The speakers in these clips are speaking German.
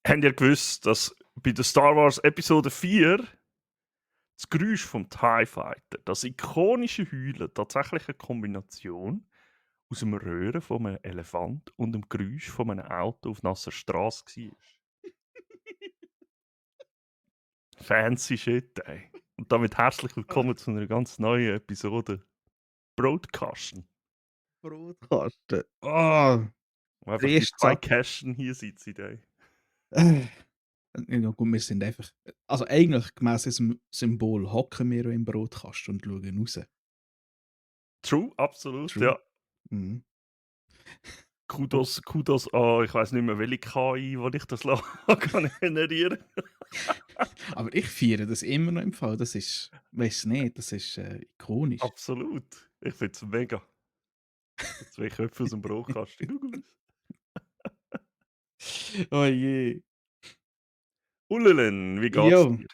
Habt ihr gewusst, dass bei der Star Wars Episode 4 das Geräusch vom TIE Fighter, das ikonische Heulen, tatsächlich eine Kombination aus dem Röhren von einem Elefant und dem Geräusch von einem Auto auf nasser Straße war? Fancy Shit, ey. Und damit herzlich willkommen zu einer ganz neuen Episode Broadcasten. Brotkasten. Oh, Wo der einfach die erste zwei Satz. Kästen hier sitzen, ey. Äh, ja gut, wir sind einfach also eigentlich gemäss diesem Symbol hocken wir im Brotkasten und schauen raus. True, absolut, True. ja. Mhm. Oh, Kudos an, ich weiß nicht mehr, welche KI, wo ich das kann generieren. aber ich feiere das immer noch im Fall. Das ist weiss nicht, das ist, ikonisch. Absolut. Ich finde es mega. So 2 Köpfe aus dem Brotkasten. Gugus. Oh je. Ullelen, wie geht's Jo, dir?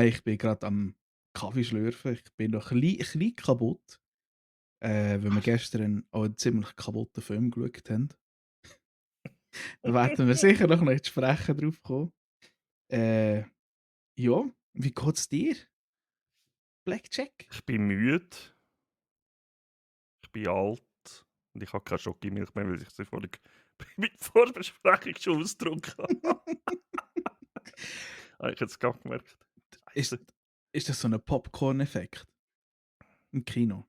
ich bin grad am Kaffee schlürfen. Ich bin noch klein kaputt, weil wir gestern auch 'n ziemlich kaputten Film geschaut haben. Da werden wir sicher noch zu sprechen drauf kommen. Äh Ja, wie geht's dir? Blackjack? Ich bin müde, ich bin alt und ich habe keine Schokimilch mehr, weil ich sie vor der Vorbesprechung schon ausgetrunken habe. Habe ich jetzt gerade gemerkt. Ist Scheisse. ist das so 'n Popcorn-Effekt im Kino?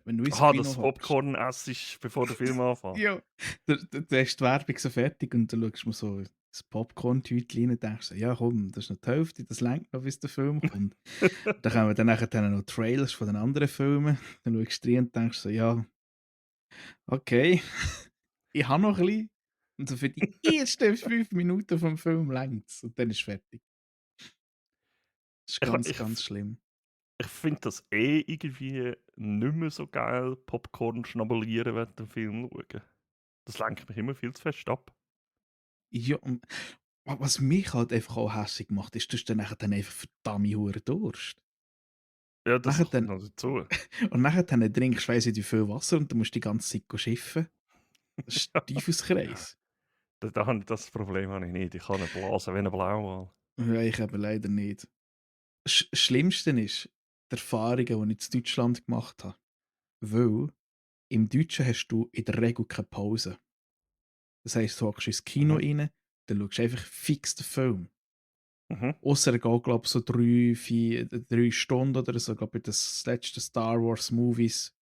Wenn du ins Aha, Kino das hockst? Popcorn essst, bevor der Film anfängt. Ja. Da ist die Werbung so fertig und dann schaust du mir so das Popcorn-Tütchen rein und denkst so: „Ja komm, das ist noch die Hälfte, das reicht noch, bis der Film kommt.“ Dann kommen dann nachher noch Trailers von den anderen Filmen. Dann schaust du rein und denkst so: „Ja, okay, ich habe noch ein bisschen.“ Und so für die ersten 5 Minuten vom Film reicht's und dann ist fertig. Das ist Ich ganz, ich ganz schlimm. ich finde das eh irgendwie nicht mehr so geil, Popcorn schnabulieren während dem Film schauen. Das lenkt mich immer viel zu fest ab. Ja, was mich halt einfach auch hässig macht, ist, du hast dann nachher dann einfach verdammte Hure Durst. Ja, das Nachher kommt dann noch dazu. und nachher dann trinkst du weiss nicht wie viel Wasser und dann musst du die ganze Zeit schiffen. Das ist Teufelskreis. Das Problem habe ich nicht. Ich kann nicht blasen wie ein Blauwal. Ja, ich eben leider nicht. Schlimmste ist die Erfahrungen, die ich in Deutschland gemacht habe. Weil im Deutschen hast du in der Regel keine Pause. Das heisst, du hockst ins Kino Mhm, rein, dann schaust du einfach fix den Film. mhm. Ausser er geht, glaube ich, so 3 Stunden oder so, glaube ich, das letzte Star Wars Movies,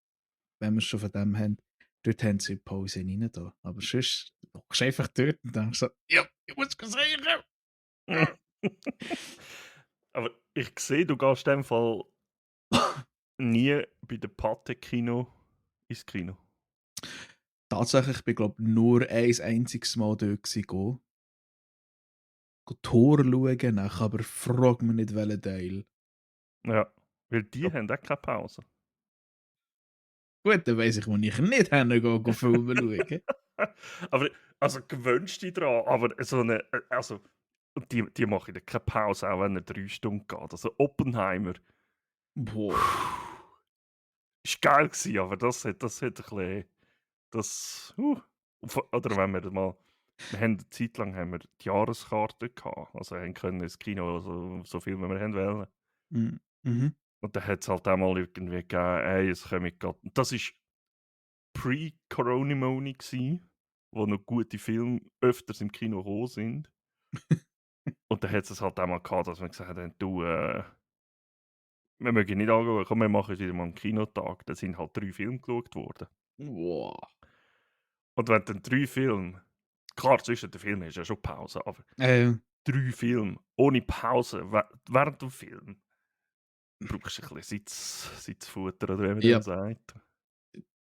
wenn wir schon von dem haben. Dort haben sie Pause rein da. Aber sonst hockst du einfach dort und denkst so: „Ja, ich muss sehen.“ Aber ich sehe, du gehst in dem Fall nie bei der Pathé-Kino ins Kino. Tatsächlich, ich bin, glaube ich, nur ein einziges Mal dort gehen. Thor schauen, nachher aber frag mich nicht welchen Teil. Ja, weil die Ja, haben auch keine Pause. gut, dann weiss ich, wo ich nicht hingehe Filme schauen. Aber also gewöhnst dich dran, aber so eine also die machen dann keine Pause, auch wenn er 3 Stunden geht. Also Oppenheimer Boah. ist geil gewesen, aber das hat ein bisschen das oder wenn wir mal wir haben 'ne Zeit lang haben wir die Jahreskarte gehabt, also haben können ins Kino, so viel wie wir haben wollen. Mhm. Mhm. Und dann hat's halt auch mal irgendwie gegeben: „Ey, es kommen grad“, das ist Pre-Coronimony gsi, wo noch gute Filme öfters im Kino gekommen sind. Und dann hat's es halt auch mal gehabt, dass wir gesagt haben: „Du, wir mögen nicht anschauen, komm, wir machen jetzt wieder mal 'n Kinotag.“ Da sind halt 3 Filme geschaut worden. Boah. Und wenn dann 3 Filme, klar, zwischen den Filmen ist ja schon Pause, aber Äh, 3 Filme ohne Pause während dem Film, brauchst du ein bisschen Sitzfutter oder wie man dem ja, sagt.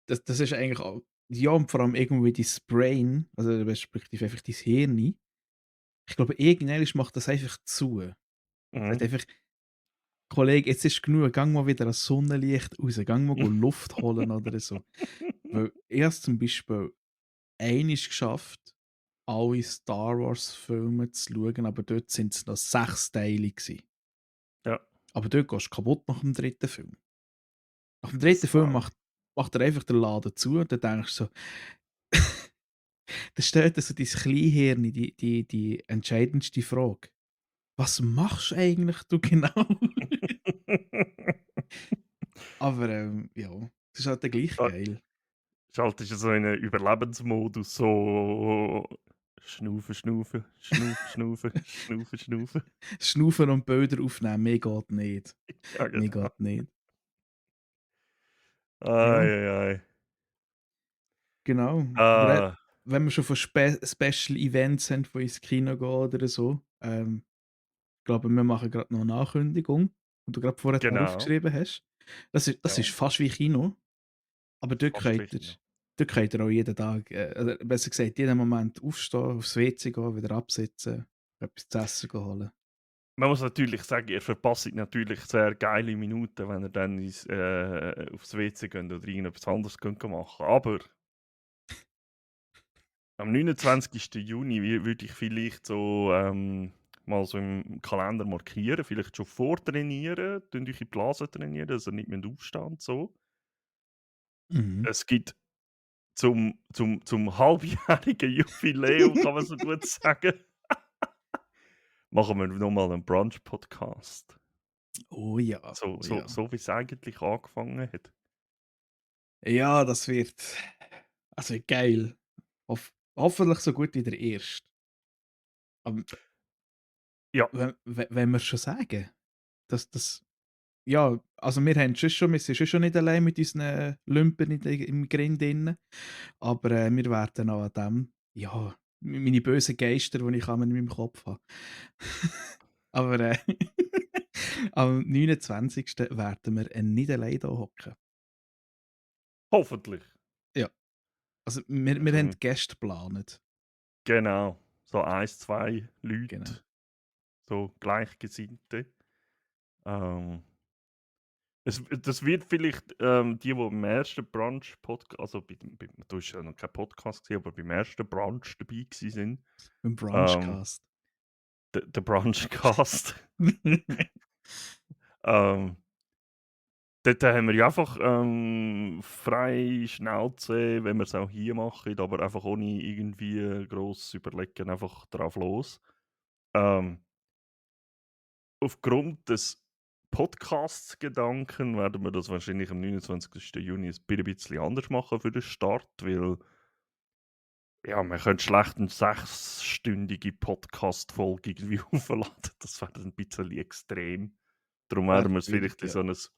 das ist eigentlich auch ja, und vor allem irgendwie dein Brain, also respektive einfach dein Hirn. Ich glaube, irgendwann macht das einfach zu. Sagt Mhm. einfach: „Kollege, jetzt ist genug, gang mal wieder ans Sonnenlicht raus, gang mal Luft holen“ oder so. Weil ich habe es zum Beispiel einmal geschafft, alle Star-Wars-Filme zu schauen, aber dort sind es noch 6 Teile gewesen. Ja, Aber dort gehst du kaputt nach dem dritten Film. Nach dem das dritten Film glaube macht er einfach den Laden zu und dann denkst du so: Da stellt so dein Kleinhirn die entscheidendste Frage: „Was machst eigentlich du genau?“ Aber, ja, es ist halt dann gleich Ah, geil. schaltest du so in einen Überlebensmodus, so schnaufen, schnaufen, schnaufen, schnaufen, schnaufen, schnaufen. Schnaufen und Bilder aufnehmen, mehr geht nicht. Ja, Mehr genau. geht nicht. Ei, Ja, ei, ei. genau. Aber Ah, wenn wir schon von Special Events haben, die ins Kino gehen oder so, glaube, wir machen gerade noch eine Ankündigung, die du gerade vorher genau. aufgeschrieben hast. Das ist Ja, fast wie Kino, aber fast wie Kino. dort könnt ihr auch jeden Tag, oder besser gesagt, jeden Moment aufstehen, aufs WC gehen, wieder absitzen, etwas zu essen holen. Man muss natürlich sagen, ihr verpasst natürlich sehr geile Minuten, wenn ihr dann aufs WC geht oder irgendetwas anderes könnt machen. Aber am 29. Juni würde ich vielleicht so mal so im Kalender markieren, vielleicht schon vortrainieren, eure Blase trainieren, dass ihr nicht aufstehen müsst, so. Mhm. Es gibt zum halbjährigen Jubiläum, kann man so gut sagen, machen wir nochmal einen Brunch-Podcast. Oh ja, So, oh so, ja. so wie es eigentlich angefangen hat. Ja, das wird also geil. Hoffentlich so gut wie der erste. Aber Ja, wenn wir schon sagen, dass ja, also wir sind schon nicht allein mit unseren Lümpen im Grind drin, aber, wir werden auch an dem ja, meine bösen Geister, die ich in meinem Kopf habe. Aber, am 29. werden wir, nicht allein hier hocken. hoffentlich. Ja, also wir haben Also, Gäste geplant. genau. So 1, 2 Genau. Leute, so Gleichgesinnte. Ähm, das wird vielleicht die im ersten Brunch-Podcast, also du hast ja noch kein Podcast gesehen, aber beim ersten Brunch dabei gewesen sind. Beim Ähm, Brunchcast. der Brunchcast. ähm, Dort haben wir ja einfach freie Schnauze, wenn wir es auch hier machen, aber einfach ohne irgendwie gross überlegen, einfach drauf los. Ähm, Aufgrund des Podcast-Gedanken werden wir das wahrscheinlich am 29. Juni ein bisschen anders machen für den Start, weil ja, man könnte schlecht eine sechsstündige Podcast-Folge irgendwie aufladen. Das wäre dann ein bisschen extrem. Darum werden wir es Schwierig, vielleicht in ja. so ein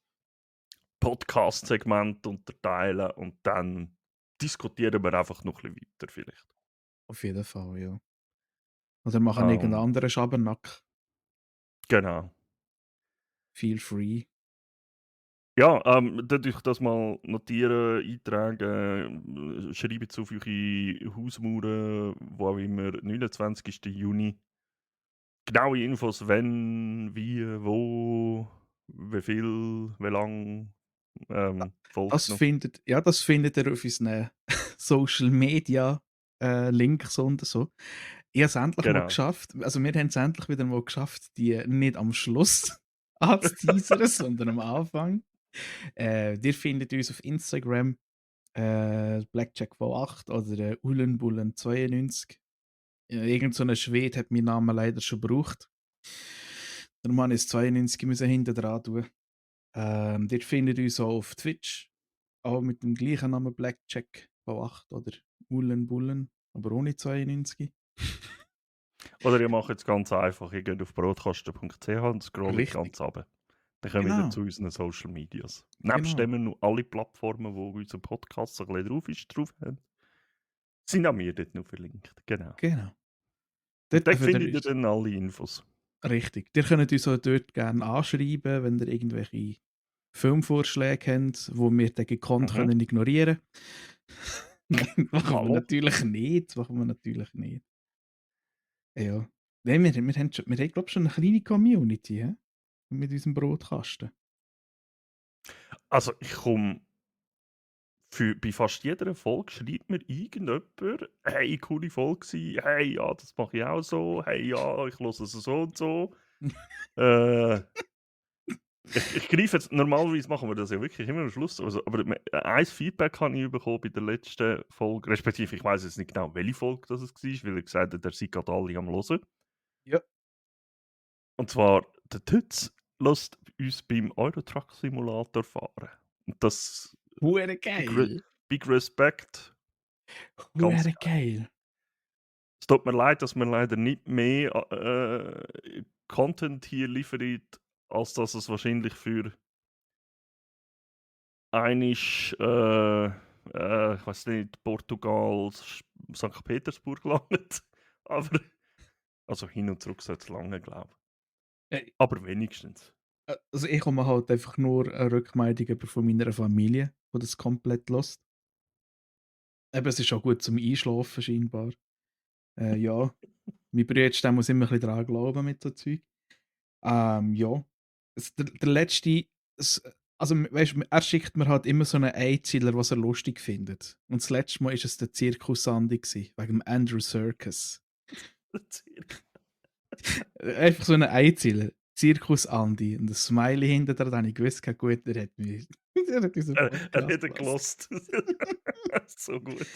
Podcast-Segment unterteilen und dann diskutieren wir einfach noch ein bisschen weiter vielleicht. Auf jeden Fall, ja. Oder machen irgendeinen Ähm, anderen Schabernack. genau. Feel free. Ja, tut euch das mal notieren, eintragen, schreibt es auf eure Hausmauern, wo auch immer, 29. Juni. Genaue Infos, wenn, wie, wo, wie viel, wie lang, folgt noch. Das findet ihr auf unseren Social Media, Links und so. Ich habe es endlich mal Genau. geschafft. Also, wir haben es endlich wieder mal geschafft, die nicht am Schluss anzuteasern, sondern am Anfang. Ihr findet uns auf Instagram, Blackjack V8 oder, Ulenbullen92. Ja, irgend so 'n Schwede hat meinen Namen leider schon gebraucht. Darum musste ich das 92 hinten dran tun. Dort findet ihr uns auch auf Twitch, auch mit dem gleichen Namen Blackjack V8 oder Ullen Bullen, aber ohne 92. Oder ihr macht es ganz einfach, ihr geht auf brotkasten.ch und scrollt Richtig, ganz runter. Dann kommen wir wieder genau, zu unseren Social Medias. Nebst genau, dem wir noch alle Plattformen, wo unser Podcast ein bisschen drauf ist, drauf haben, sind auch wir dort noch verlinkt. Genau. genau. Und Dort dort findet ihr findet ihr uns. dann alle Infos. Richtig. Ihr könnt uns auch dort gerne anschreiben, wenn ihr irgendwelche Filmvorschläge habt, die wir dann gekonnt Mhm. können ignorieren. Nein, Hallo? Machen wir natürlich nicht. Ja. Nein, wir haben glaube ich, schon eine kleine Community, hä? Mit unserem Brotkasten. Also ich komme bei fast jeder Folge schreibt mir irgendjemand, hey, coole Folge gewesen, hey, ja, das mache ich auch so, hey, ja, ich höre es so und so. Äh, Ich greife jetzt normalerweise machen wir das ja wirklich immer am Schluss, also, aber ein Feedback habe ich bekommen bei der letzten Folge, respektive ich weiß jetzt nicht genau, welche Folge das es war, weil er gesagt hat, er sei gerade alle am hören. Ja. Und zwar, der Tütz lässt uns beim Euro-Truck-Simulator fahren. Und das Hure big, re geil. big Respect, ganz Hure geil. geil. Es tut mir leid, dass wir leider nicht mehr Content hier liefern, als dass es wahrscheinlich für einisch, ich weiß nicht, Portugal, St. Petersburg langt. Aber, also hin und zurück soll es lange, glaube ich. Äh, Aber wenigstens. also ich komme halt einfach nur eine Rückmeldung über von meiner Familie, die das komplett lässt. Eben, es ist auch gut zum Einschlafen scheinbar. Ja, mein Bruder, der muss immer ein bisschen dran glauben mit so Zeug. Ja. Der letzte, also weißt, er schickt mir halt immer so einen Einzeiler, was er lustig findet. Und das letzte Mal war es der Zirkus Andi, wegen dem Andrew Serkis. Einfach so einen Einzeiler. Zirkus Andi. Und ein Smiley hinter dran, da habe ich gewusst, kein gut, der hat mich der hat unseren Er Podcast hätte gehört. gelost. So gut.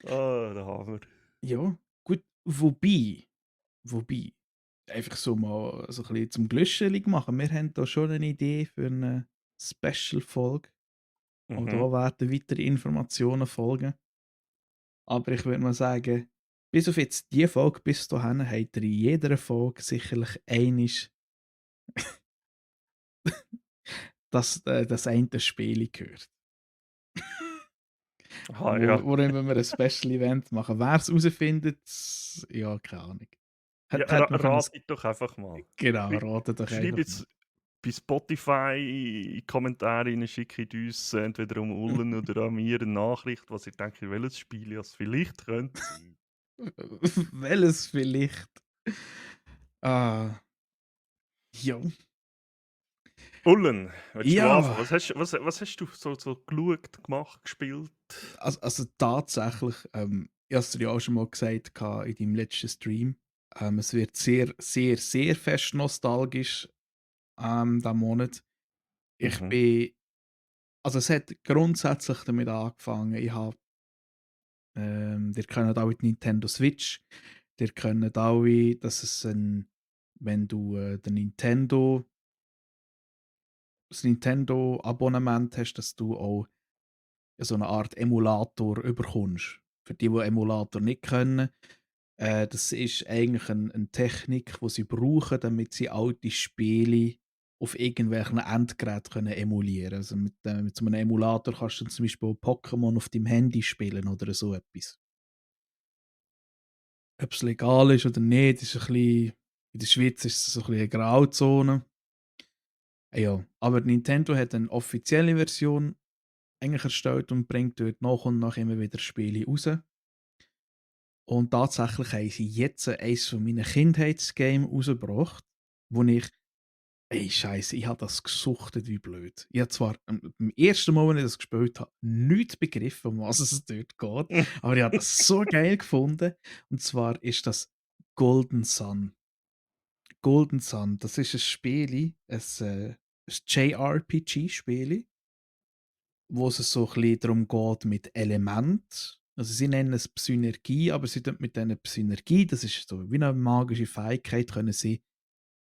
Der Hammer. Ja, gut. Wobei, einfach so mal so ein bisschen zum Glüschelig machen. Wir haben da schon eine Idee für eine Special-Folge. Auch Mhm. da werden weitere Informationen folgen. Aber ich würde mal sagen, bis auf jetzt die Folge bis dahin habt ihr in jeder Folge sicherlich einisch das eine Spiel gehört. Aha, ja. Worin wir ein Special-Event machen. Wer es herausfindet, ja, keine Ahnung. Ja, Hätte man können, ratet doch einfach mal. genau, raten doch Schreib einfach mal. jetzt bei Spotify in die Kommentare rein, schickt uns entweder um Ullen oder an mir eine Nachricht, was ihr denkt, welches Spiel es vielleicht könnte sein. Welches vielleicht? Ah, ja. Ullen, willst du anfangen? Ja, Was hast du so geschaut, gemacht, gespielt? also tatsächlich, ich habe es dir ja auch schon mal gesagt in deinem letzten Stream, es wird sehr, sehr, sehr fest nostalgisch diesen Monat. Ich Mhm. bin, also es hat grundsätzlich damit angefangen, ihr kennt alle die Nintendo Switch, ihr kennt alle, dass es wenn du das Nintendo-Abonnement hast, dass du auch so eine Art Emulator überkommst. Für die Emulator nicht können, das ist eigentlich eine Technik, die sie brauchen, damit sie alte Spiele auf irgendwelchen Endgeräten können emulieren. Also mit so einem Emulator kannst du zum Beispiel Pokémon auf deinem Handy spielen oder so etwas. Ob es legal ist oder nicht, ist ein bisschen, in der Schweiz ist es so ein bisschen eine Grauzone. Ja, aber Nintendo hat eine offizielle Version eigentlich erstellt und bringt dort nach und nach immer wieder Spiele raus. Und tatsächlich haben sie jetzt eines von meinen Kindheitsgames rausgebracht, wo ich, ey Scheiße, ich habe das gesuchtet wie blöd. Ich habe zwar beim ersten Mal, als ich das gespielt habe, nichts begriffen, um was es dort geht, aber ich habe das so geil gefunden. Und zwar ist das Golden Sun. Golden Sun, das ist ein Spiel, ein JRPG-Spiel, wo es so ein bisschen darum geht mit Element. Also sie nennen es Synergie, aber sie tun mit dieser Synergie, das ist so wie eine magische Fähigkeit, können sie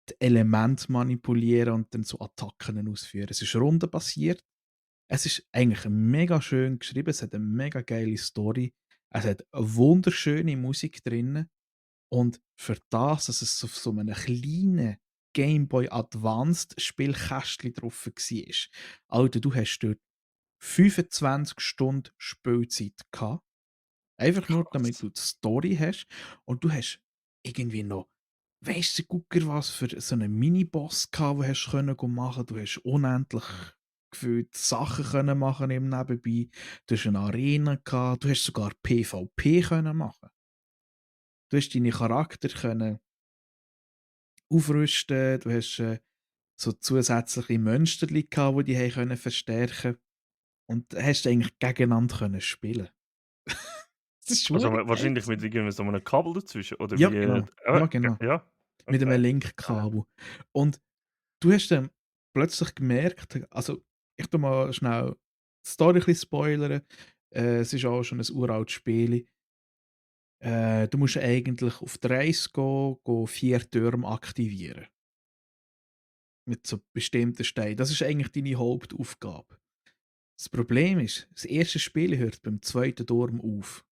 die Elemente manipulieren und dann so Attacken ausführen. Es ist rundenbasiert. Es ist eigentlich mega schön geschrieben, es hat eine mega geile Story. Es hat eine wunderschöne Musik drin. Und für das, dass es auf so einem kleinen Game Boy Advanced Spielkästchen drauf war. Alter, du hast dort 25 Stunden Spielzeit gehabt. Einfach nur, damit Krass. du die Story hast. Und du hast irgendwie noch, weißt du, Gucker, was für so einen Miniboss gehabt, den hast können machen. Du hast unendlich gefühlt Sachen können machen im Nebenbei. Du hast eine Arena gehabt. Du hast sogar PvP können machen. Du hast deine Charakter können aufrüsten. Du hast so zusätzliche Mönsterli gehabt, die die haben können verstärken. Und hast eigentlich gegeneinander können spielen. Das ist Also schwierig geil wahrscheinlich mit gewesen. irgendwie so einem Kabel dazwischen, oder Ja, wie? genau. Ja, genau. Ja, Mit einem okay. Linkkabel. Und du hast dann plötzlich gemerkt, also ich tu mal schnell die Story ein bisschen spoilern. Es ist auch schon ein uraltes Spiel. Du musst eigentlich auf die Reise gehen, 4 Türme aktivieren. Mit so bestimmten Steinen. Das ist eigentlich deine Hauptaufgabe. Das Problem ist, das erste Spiel hört beim zweiten Turm auf.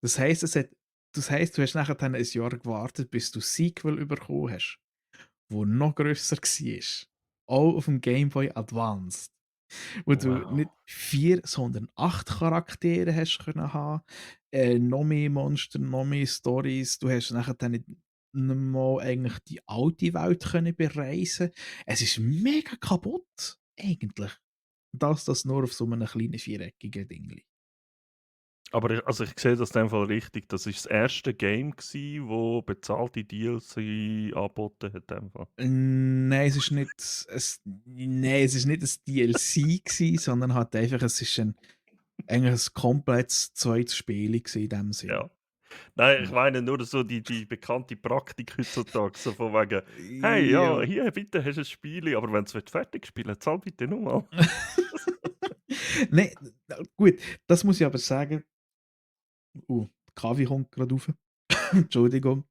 Das heisst, du hast nachher dann ein Jahr gewartet, bis du das Sequel bekommen hast, wo noch grösser war. Auch auf dem Game Boy Advanced. Wo du nicht Wow. 4, sondern 8 Charaktere hast können haben. Noch mehr Monster, noch mehr Storys. Du hast nachher dann nicht mal eigentlich die alte Welt können bereisen. Es ist mega kaputt, eigentlich. Das nur auf so einem kleinen viereckigen Ding. Aber also ich sehe das in dem Fall richtig. Das war das erste Game, das bezahlte DLC angeboten hat. In dem Fall. Nein, es ist nicht es ist nicht 'n DLC gsi, sondern halt einfach es ist eigentlich 'n komplettes zweites Spiel gsi in dem Sinn. Ja. Nein, ich Ja. meine nur so die bekannte Praktik heutzutage, so von wegen: «Hey, ja, Ja. hier, bitte hast du ein Spiel, aber wenn du es fertig spielen willst, zahl bitte nochmal.» Nein, gut, das muss ich aber sagen. Der Kaffee kommt grad rauf. Entschuldigung.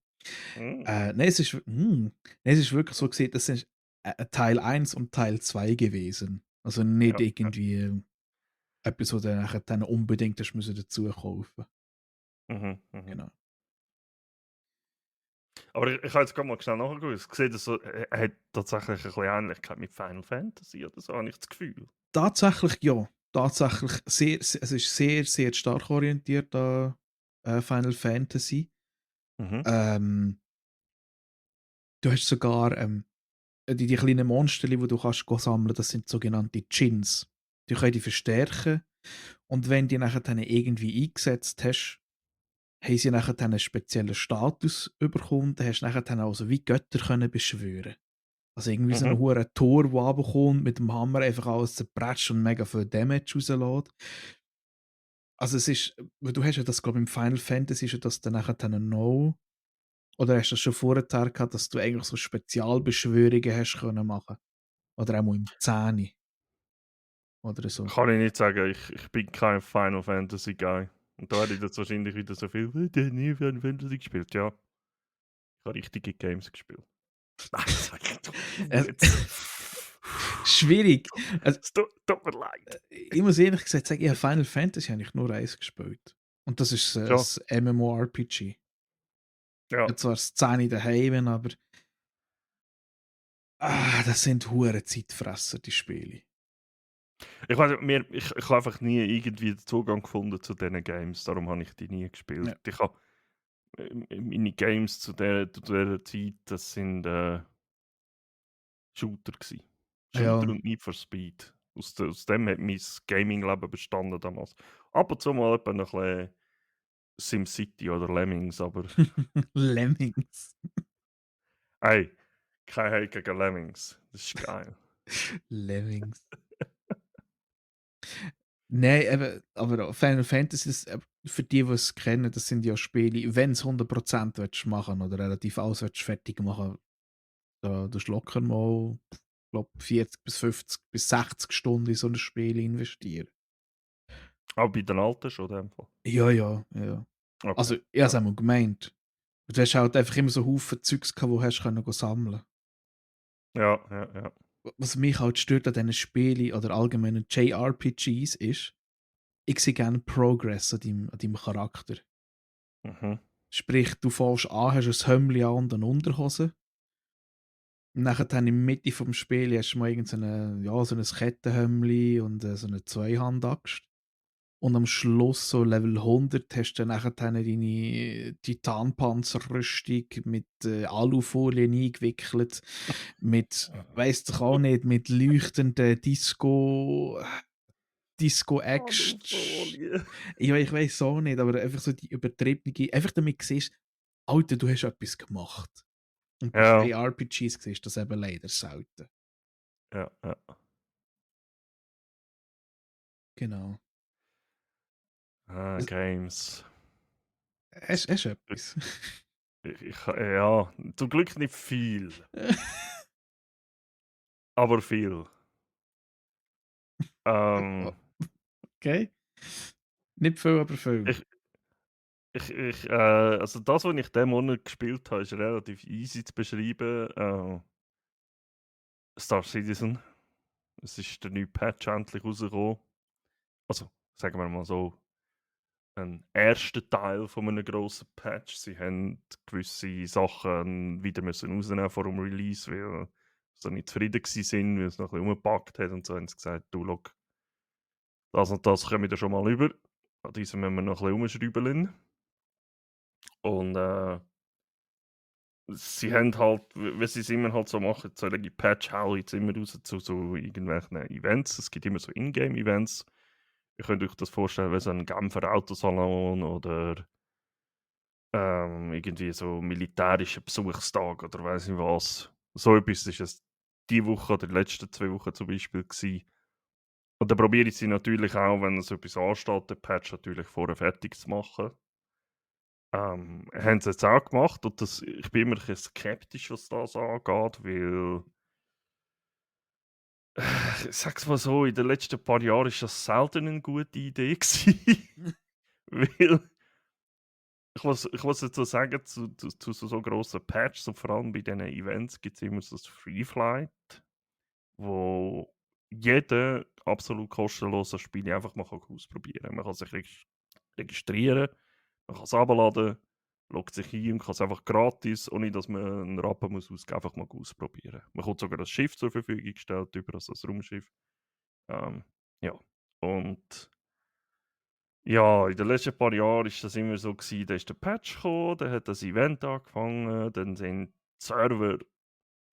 Hm, Es ist wirklich so gesehen, das ist, Teil 1 und Teil 2 gewesen. Also nicht ja, ja. irgendwie etwas, wo du nachher dann unbedingt hast müssen dazu kaufen. Mhm, mhm. Genau. Aber ich habe jetzt gerade mal schnell nachgeschaut. Ich sehe, das so, er hat tatsächlich ein bisschen Ähnlichkeit mit Final Fantasy oder so, habe ich das Gefühl. Tatsächlich ja. Tatsächlich es ist sehr, sehr stark orientiert an, Final Fantasy. Mhm, Ähm, du hast sogar, die kleinen Monsterli, die du kannst go sammeln, das sind sogenannte Djinns. Die können dich verstärken und wenn die nachher dann irgendwie eingesetzt hast, haben sie nachher dann einen speziellen Status bekommen. Da hast du nachher dann also wie Götter können beschwören. Also irgendwie so 'n mhm. huren Tor, der runterkommt, mit dem Hammer einfach alles zerpratscht und mega viel Damage rauslässt. Also es ist weil du hast ja das, glaube ich, im Final Fantasy ist ja das dann nachher dann noch oder hast du das schon vorher gehabt, dass du eigentlich so Spezialbeschwörungen hast können machen? Oder auch im 10 oder so. Kann ich nicht sagen, ich bin kein Final Fantasy Guy. Und da hätte ich jetzt wahrscheinlich wieder so viel, der hat nie Final Fantasy gespielt. Ja, ich habe richtige Games gespielt. Nein, das sage ich doch Es jetzt. schwierig. Also, Es tut mir leid. ich muss ehrlich gesagt sagen, ich habe Final Fantasy habe ich nur eins gespielt. Und das ist Schon, 'n MMORPG. Ich ja. habe zwar das 10 daheim, aber, das sind hure Zeitfresser, die Spiele. Ich weiß nicht, ich habe einfach nie irgendwie den Zugang gefunden zu diesen Games, darum habe ich die nie gespielt. Ja. Ich habe meine Games zu dieser Zeit, das sind Shooter gsi. Shooter Ja. und Need for Speed. Aus dem hat mein Gaming-Leben bestanden damals. Ab und zu mal etwa noch ein bisschen SimCity oder Lemmings, aber Lemmings. hey, kein Hate gegen Lemmings. Das ist geil. Lemmings. Nein, eben, aber Final Fantasy, für die, die es kennen, das sind ja Spiele, wenn du es 100% willst machen oder relativ alles willst fertig machen, da tust du locker mal, ich glaube, 40 bis 50 bis 60 Stunden in so ein Spiel investieren. Aber bei den Alten schon in dem Fall. Ja, ja, ja. Okay, Also, ich habe es ja. einmal gemeint. Du hast halt einfach immer so Haufen Zeugs gehabt, wo hast können go sammeln. Ja, ja, ja. Was mich halt stört an diesen Spielen oder allgemeinen JRPGs ist, ich sehe gerne Progress an deinem Charakter. Mhm. Sprich, du fängst an, hast ein Hemdli an und eine Unterhose. Und nachher dann in der Mitte vom Spiel hast du mal irgend so ja, so ein Kettenhemdli und, so eine Zweihandaxt. Und am Schluss, so Level 100, hast du dann nachher dann deine Titanpanzerrüstung mit, Alufolien eingewickelt, mit weiss doch auch nicht, mit leuchtenden Disco-Action. Alufolie. Ja, ich weiss auch nicht, aber einfach so die übertriebene einfach damit du siehst: «Alter, du hast etwas gemacht.» Und bei Ja, JRPGs siehst du das eben leider selten. ja, ja. Genau. Ah, Es Games. hast du etwas? Ja, zum Glück nicht viel, aber viel. O Ähm, okay. Nicht viel, aber viel. ich also das, was ich diesen Monat gespielt habe, ist relativ easy zu beschreiben. Star Citizen. Es ist der neue Patch endlich rausgekommen. Also, sagen wir mal so, ein erster Teil von einem grossen Patch. Sie haben gewisse Sachen wieder müssen rausnehmen vor dem Release, weil sie nicht zufrieden waren, weil es noch ein bisschen rumgepackt hat und so haben sie gesagt, du, schau, das und das kommen wir schon mal über. An diesem müssen wir noch ein bisschen rumschrauben. Und sie haben halt, wie sie es immer halt so machen, solche Patch hauen jetzt immer raus zu so irgendwelchen Events. Es gibt immer so Ingame-Events. Ihr könnt euch das vorstellen wie so ein Genfer Autosalon oder irgendwie so militärischer Besuchstag oder weiss nicht was. So etwas ist es die Woche oder die letzten 2 Wochen zum Beispiel gewesen. Und dann probiere ich sie natürlich auch, wenn so etwas ansteht, den Patch natürlich vorher fertig zu machen. Haben sie jetzt auch gemacht und ich bin immer ein bisschen skeptisch, was das angeht, weil ich sag's mal so, in den letzten paar Jahren ist das selten eine gute Idee gewesen. Weil ich muss jetzt so sagen, zu so grossen Patches und vor allem bei diesen Events gibt es immer so das Free Flight, wo jeder absolut kostenlos das Spiel einfach mal ausprobieren kann. Man kann sich registrieren, man kann es runterladen, loggt sich ein und kann es einfach gratis, ohne dass man einen Rappen muss ausgeben, einfach mal ausprobieren. Man bekommt sogar das Schiff zur Verfügung gestellt, über also das Raumschiff. Ähm, ja, und ja, in den letzten paar Jahren war das immer so gewesen, da ist der Patch gekommen, dann hat das Event angefangen, dann sind die Server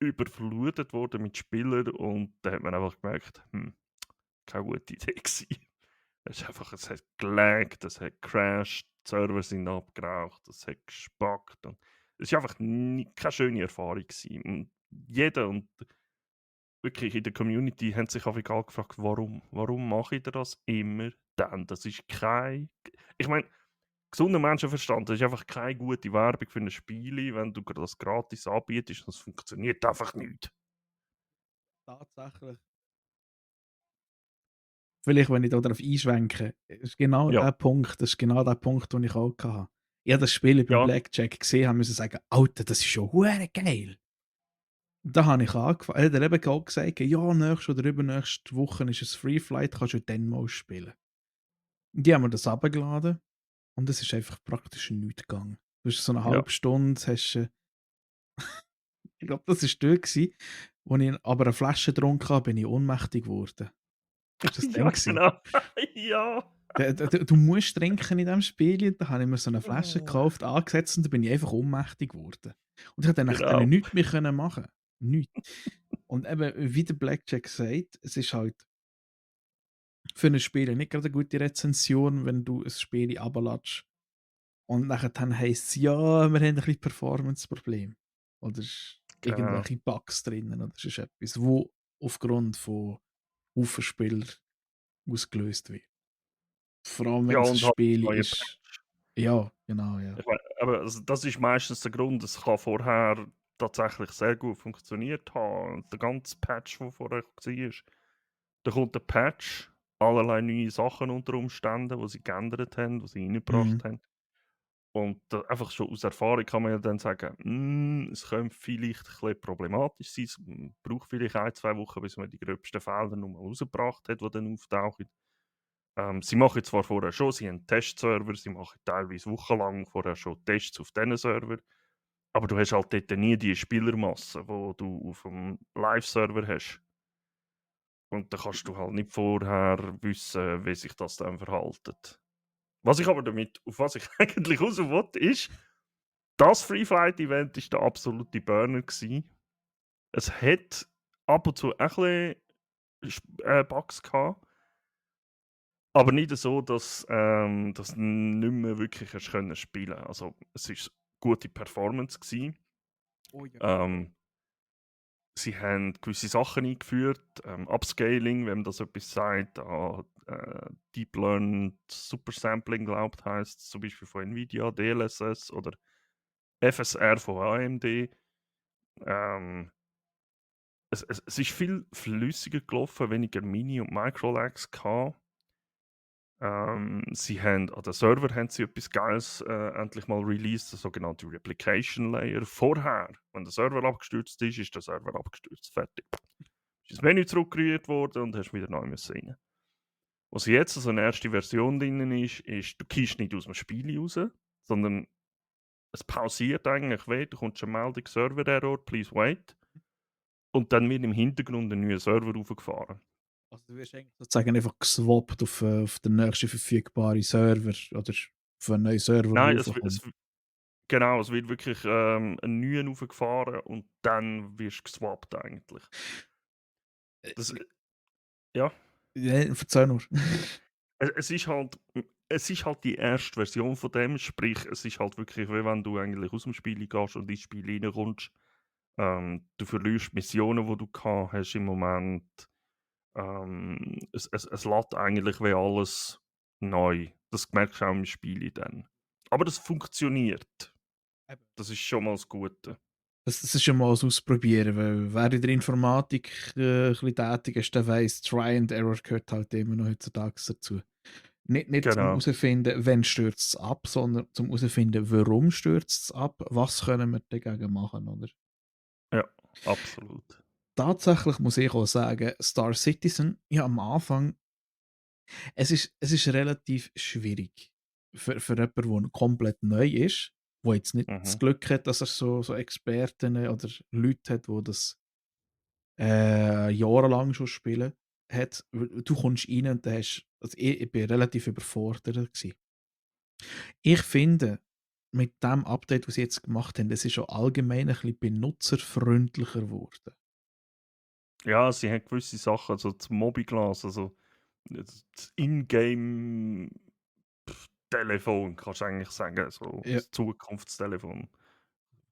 überflutet worden mit Spielern und dann hat man einfach gemerkt, keine gute Idee gewesen. Es hat gelaggt, es hat crashed, die Server sind abgeraucht, es hat gespackt und es war einfach keine schöne Erfahrung gewesen. Und jeder und wirklich in der Community haben sich auch egal gefragt, warum? Warum mache ich das immer dann? Das ist kein. Ich meine, gesunder Menschenverstand, das ist einfach keine gute Werbung für ein Spiel, wenn du das gratis anbietest. Das funktioniert einfach nicht. Tatsächlich. Vielleicht, wenn ich da darauf einschwenke, ist genau Ja, der Punkt, das ist genau der Punkt, den ich auch hatte. Ich habe das Spiel beim ja, Blackjack gesehen, habe müssen sagen: «Alter, das ist schon hure geil!» Da habe ich angefangen, hat er eben auch gesagt: «Ja, nächste oder übernächste Woche ist es Free Flight, kannst du dann mal spielen.» Die haben mir das runtergeladen und es ist einfach praktisch nichts gegangen. Du hast so eine ja. halbe Stunde, hast, ich glaube, das war dort gewesen, wo ich aber eine Flasche getrunken habe, bin ich ohnmächtig geworden. Ist das dann Ja, gewesen? genau. Ja. Du musst trinken in diesem Spiel. Da habe ich mir so eine Flasche Oh, gekauft, angesetzt und dann bin ich einfach ohnmächtig geworden. Und ich konnte dann nachher genau. nichts mehr können machen. Nichts. Und eben, wie der Blackjack sagt, es ist halt für ein Spiel nicht gerade eine gute Rezension, wenn du ein Spiel runterlässt und nachher dann heisst es, ja, wir haben ein bisschen Performance-Problem. Oder Genau. irgendwelche Bugs drinnen oder es ist etwas, wo aufgrund von Haufen Spielern ausgelöst wird. Vor allem, wenn Ja, es ein und halt das Spiel neue ist. Patch. Ja, genau, ja. Ich meine, aber also das ist meistens der Grund. Es kann vorher tatsächlich sehr gut funktioniert haben. Der ganze Patch, der vorher war. Da kommt der Patch, allerlei neue Sachen unter Umständen, die sie geändert haben, die sie Mhm. reingebracht haben. Und einfach schon aus Erfahrung kann man ja dann sagen, es könnte vielleicht ein bisschen problematisch sein. Es braucht vielleicht 1, 2 Wochen, bis man die gröbsten Fehler noch mal rausgebracht hat, die dann auftauchen. Sie machen zwar vorher schon, sie haben Testserver, sie machen teilweise wochenlang vorher schon Tests auf diesen Server, aber du hast halt dort nie die Spielermasse, die du auf dem Live-Server hast. Und da kannst du halt nicht vorher wissen, wie sich das dann verhaltet. Was ich aber damit, auf was ich eigentlich raus will, ist, das Free Flight Event war der absolute Burner gewesen. Es hat ab und zu ein bisschen Bugs gehabt, aber nicht so, dass du nicht mehr wirklich hast können spielen. Also es war gute Performance gewesen. Oh ja. Ähm, Sie haben gewisse Sachen eingeführt, Upscaling, wenn man das etwas sagt, Deep Learned Super Sampling, glaubt, heißt zum Beispiel von Nvidia, DLSS oder FSR von AMD. Ähm, es ist viel flüssiger gelaufen, weniger Mini und Micro-Lags gehabt. Sie haben an den Server haben sie etwas Geiles, endlich mal released, der sogenannte Replication Layer. Vorher, wenn der Server abgestürzt ist, ist der Server abgestürzt, fertig. Ist ins Menü zurückgerührt worden und hast wieder neu müssen rein. Was jetzt so eine erste Version drin ist, du kehrst nicht aus dem Spiel raus, sondern es pausiert eigentlich weg, du kommst eine Meldung Server-Error, please wait. Und dann wird im Hintergrund ein neuer Server aufgefahren. Also du wirst eigentlich sozusagen einfach geswappt auf den nächsten verfügbaren Server oder auf einen neuen Server, Nein, der raufkommt. genau, es wird wirklich ein neuer aufgefahren und dann wirst du geswappt eigentlich. Das, Äh, ja, ja, erzähl nur. es ist halt, es ist halt die erste Version von dem, sprich, es ist halt wirklich, wie wenn du eigentlich aus dem Spiel gehst und ins Spiel reinkommst. Du verlierst Missionen, die du gehabt hast im Moment. Es lädt eigentlich wie alles neu. Das merkst du auch im Spiel dann. Aber das funktioniert. Eben. Das ist schon mal das Gute. Das ist schon mal ein Ausprobieren, weil wer in der Informatik ein bisschen tätig ist, der weiss, Try and Error gehört halt immer noch heutzutage dazu. Nicht zum Genau. herausfinden, wann stürzt es ab, sondern zum herausfinden, warum stürzt es ab, was können wir dagegen machen, oder? Ja, absolut. Tatsächlich muss ich auch sagen, Star Citizen, ja, am Anfang, es ist relativ schwierig für jemanden, der komplett neu ist, der jetzt nicht das Mhm. Glück hat, dass er so Experten oder Leute hat, die das jahrelang schon spielen hat. Du kommst rein und dann hast, also ich bin relativ überfordert gewesen. Ich finde, mit dem Update, das sie jetzt gemacht haben, es ist auch allgemein ein bisschen benutzerfreundlicher geworden. Ja, sie haben gewisse Sachen, also das Mobiglas, also das Ingame-Telefon, kannst du eigentlich sagen, so Ja. das Zukunftstelefon,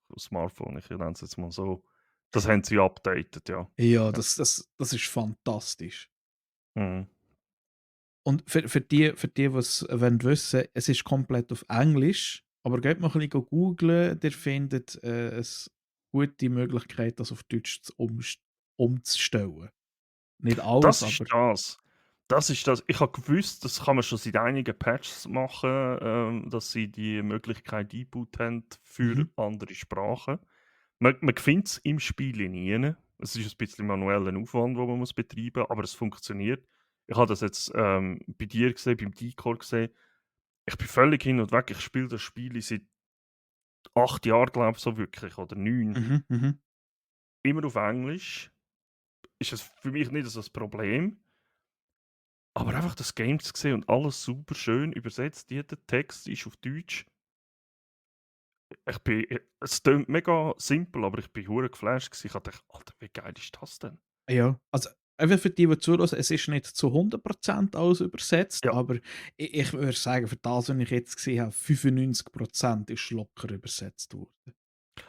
das Smartphone, ich nenne es jetzt mal so. Das haben sie updated, ja. Ja, Ja. das ist fantastisch. Mhm. Und für die, die's wissen, es ist komplett auf Englisch, aber geht mal ein bisschen googlen, ihr findet, es gute Möglichkeit, das auf Deutsch umzustellen. Nicht alles, Das ist aber das. Das ist das. Ich habe gewusst, das kann man schon seit einigen Patches machen, dass sie die Möglichkeit eingebaut haben für mhm, andere Sprachen. Man findet es im Spiel nie. Es ist ein bisschen manueller Aufwand, den man muss betreiben muss, aber es funktioniert. Ich habe das jetzt bei dir gesehen, beim Decor gesehen. Ich bin völlig hin und weg. Ich spiele das Spiel seit 8 Jahren, glaube ich, so wirklich, oder 9. mhm, mhm. Immer auf Englisch. Ist es für mich nicht so ein Problem. Aber einfach das Game zu sehen und alles super schön übersetzt, jeder Text ist auf Deutsch. Es klingt mega simpel, aber ich bin hure geflasht gewesen. Ich dachte: «Alter, wie geil ist das denn?» Ja, also einfach für die zuhören, es ist nicht zu 100% alles übersetzt, Ja, aber ich würde sagen, für das, was ich jetzt gesehen habe, 95% ist locker übersetzt worden.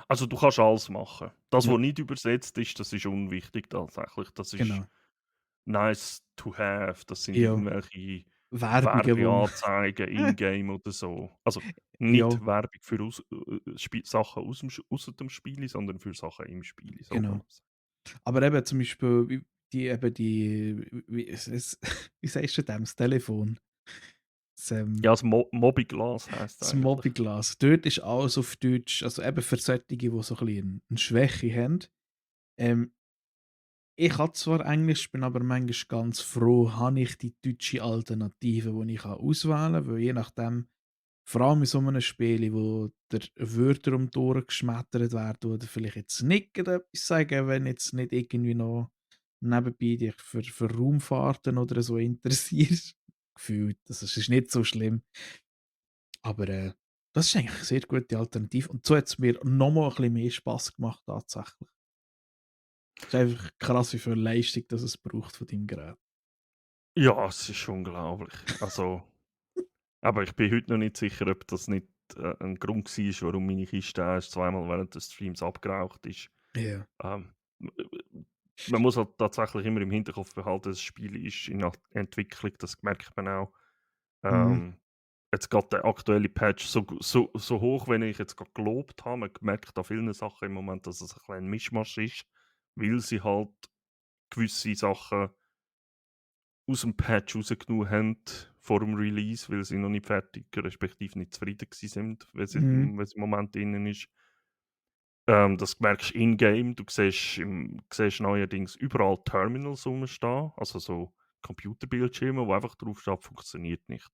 also du kannst alles machen. Das, Ja, was nicht übersetzt ist, das ist unwichtig tatsächlich. Das ist genau. nice to have. Das sind Ja, irgendwelche Werbungen, wo Werbeanzeigen in-game oder so. Also ja, nicht Werbung für Sachen ausser dem Spiel, sondern für Sachen im Spiel, so kann genau. man sagen. Aber eben zum Beispiel wie sagst du dem, das Telefon, das, Ja, das Mobiglas heisst es das eigentlich. Mobiglas, dort ist alles auf Deutsch, also eben für solche, die so ein bisschen 'ne Schwäche haben. Ähm, Ich kann zwar Englisch, bin aber manchmal ganz froh, habe ich die deutsche Alternative, die ich auswählen kann, weil je nachdem, vor allem in so einem Spiel, wo der Wörter um die Ohren geschmettert werden oder vielleicht jetzt nicht gerade etwas sagen, wenn jetzt nicht irgendwie noch nebenbei dich für Raumfahrten oder so interessierst. Gefühlt, das ist nicht so schlimm. Aber das ist eigentlich eine sehr gute Alternative. Und so hat es mir nochmal ein bisschen mehr Spass gemacht, tatsächlich. Es ist einfach krass, wie viel Leistung das es braucht von deinem Gerät. Ja, es ist unglaublich. Also, aber ich bin heute noch nicht sicher, ob das nicht, 'n Grund war, warum meine Kiste erst zweimal während des Streams abgeraucht ist. Ja. Ähm, man muss halt tatsächlich immer im Hinterkopf behalten, das Spiel ist in Entwicklung, das merkt man auch. Mhm. Ähm, jetzt gerade der aktuelle Patch so hoch, wenn ich jetzt gerade gelobt habe, man merkt an vielen Sachen im Moment, dass es ein kleiner Mischmasch ist, weil sie halt gewisse Sachen aus dem Patch rausgenommen haben vor dem Release, weil sie noch nicht fertig respektive nicht zufrieden gewesen sind, Mhm. wenn es im Moment drinnen ist. Das merkst du in-game. Du siehst neuerdings überall Terminals rumstehen, also so Computerbildschirme, wo einfach drauf steht, funktioniert nicht.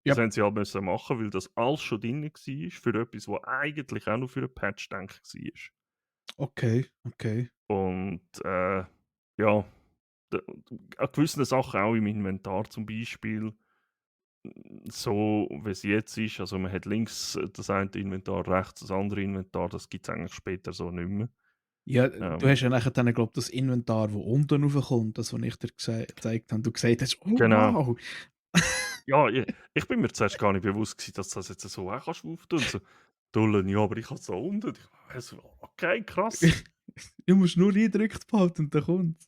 Das Ja, haben sie halt müssen machen, weil das alles schon drin war für etwas, was eigentlich auch noch für einen Patch gedacht war. okay, okay. Und ja, an gewissen Sachen auch im Inventar zum Beispiel, so wie es jetzt ist, also man hat links das eine Inventar, rechts das andere Inventar, das gibt es eigentlich später so nicht mehr. Ja, du Ähm, hast ja nachher dann, glaube das Inventar, das unten raufkommt, das, was ich dir gezeigt habe. Du gesagt hast: «Oh, genau. wow!» Ja, ich bin mir zuerst gar nicht bewusst gewesen, dass das jetzt so auch kannst auftun. So, Dullen, ja, aber ich habe so unten. Ich so, okay, krass. Du musst nur eingedrückt behalten und dann kommt's.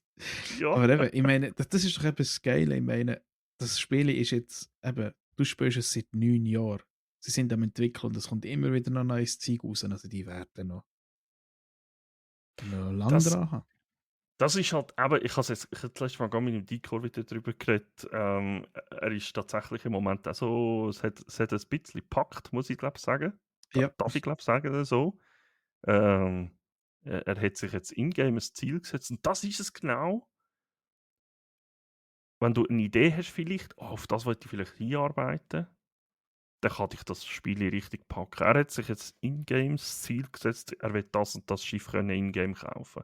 Ja, Aber eben, ich meine, das ist doch eben das Geile. Ich meine, das Spiel ist jetzt eben, du spielst es seit 9 Jahren. Sie sind am entwickeln und es kommt immer wieder noch neues Zeug raus. Also die werden noch lang das, dran haben. das ist halt, eben, ich habe das letzte Mal gar mit dem Decor wieder drüber geredet. Er ist tatsächlich im Moment auch so, es hat ein bisschen gepackt, muss ich glaube sagen. Ja. Darf ich glaube sagen so. Ähm, er hat sich jetzt in-game ein Ziel gesetzt und das ist es genau. Wenn du eine Idee hast vielleicht, oh, auf das wollte ich vielleicht hinarbeiten, dann kann dich das Spiel richtig packen. Er hat sich jetzt in-game das Ziel gesetzt, er will das und das Schiff können in-game kaufen.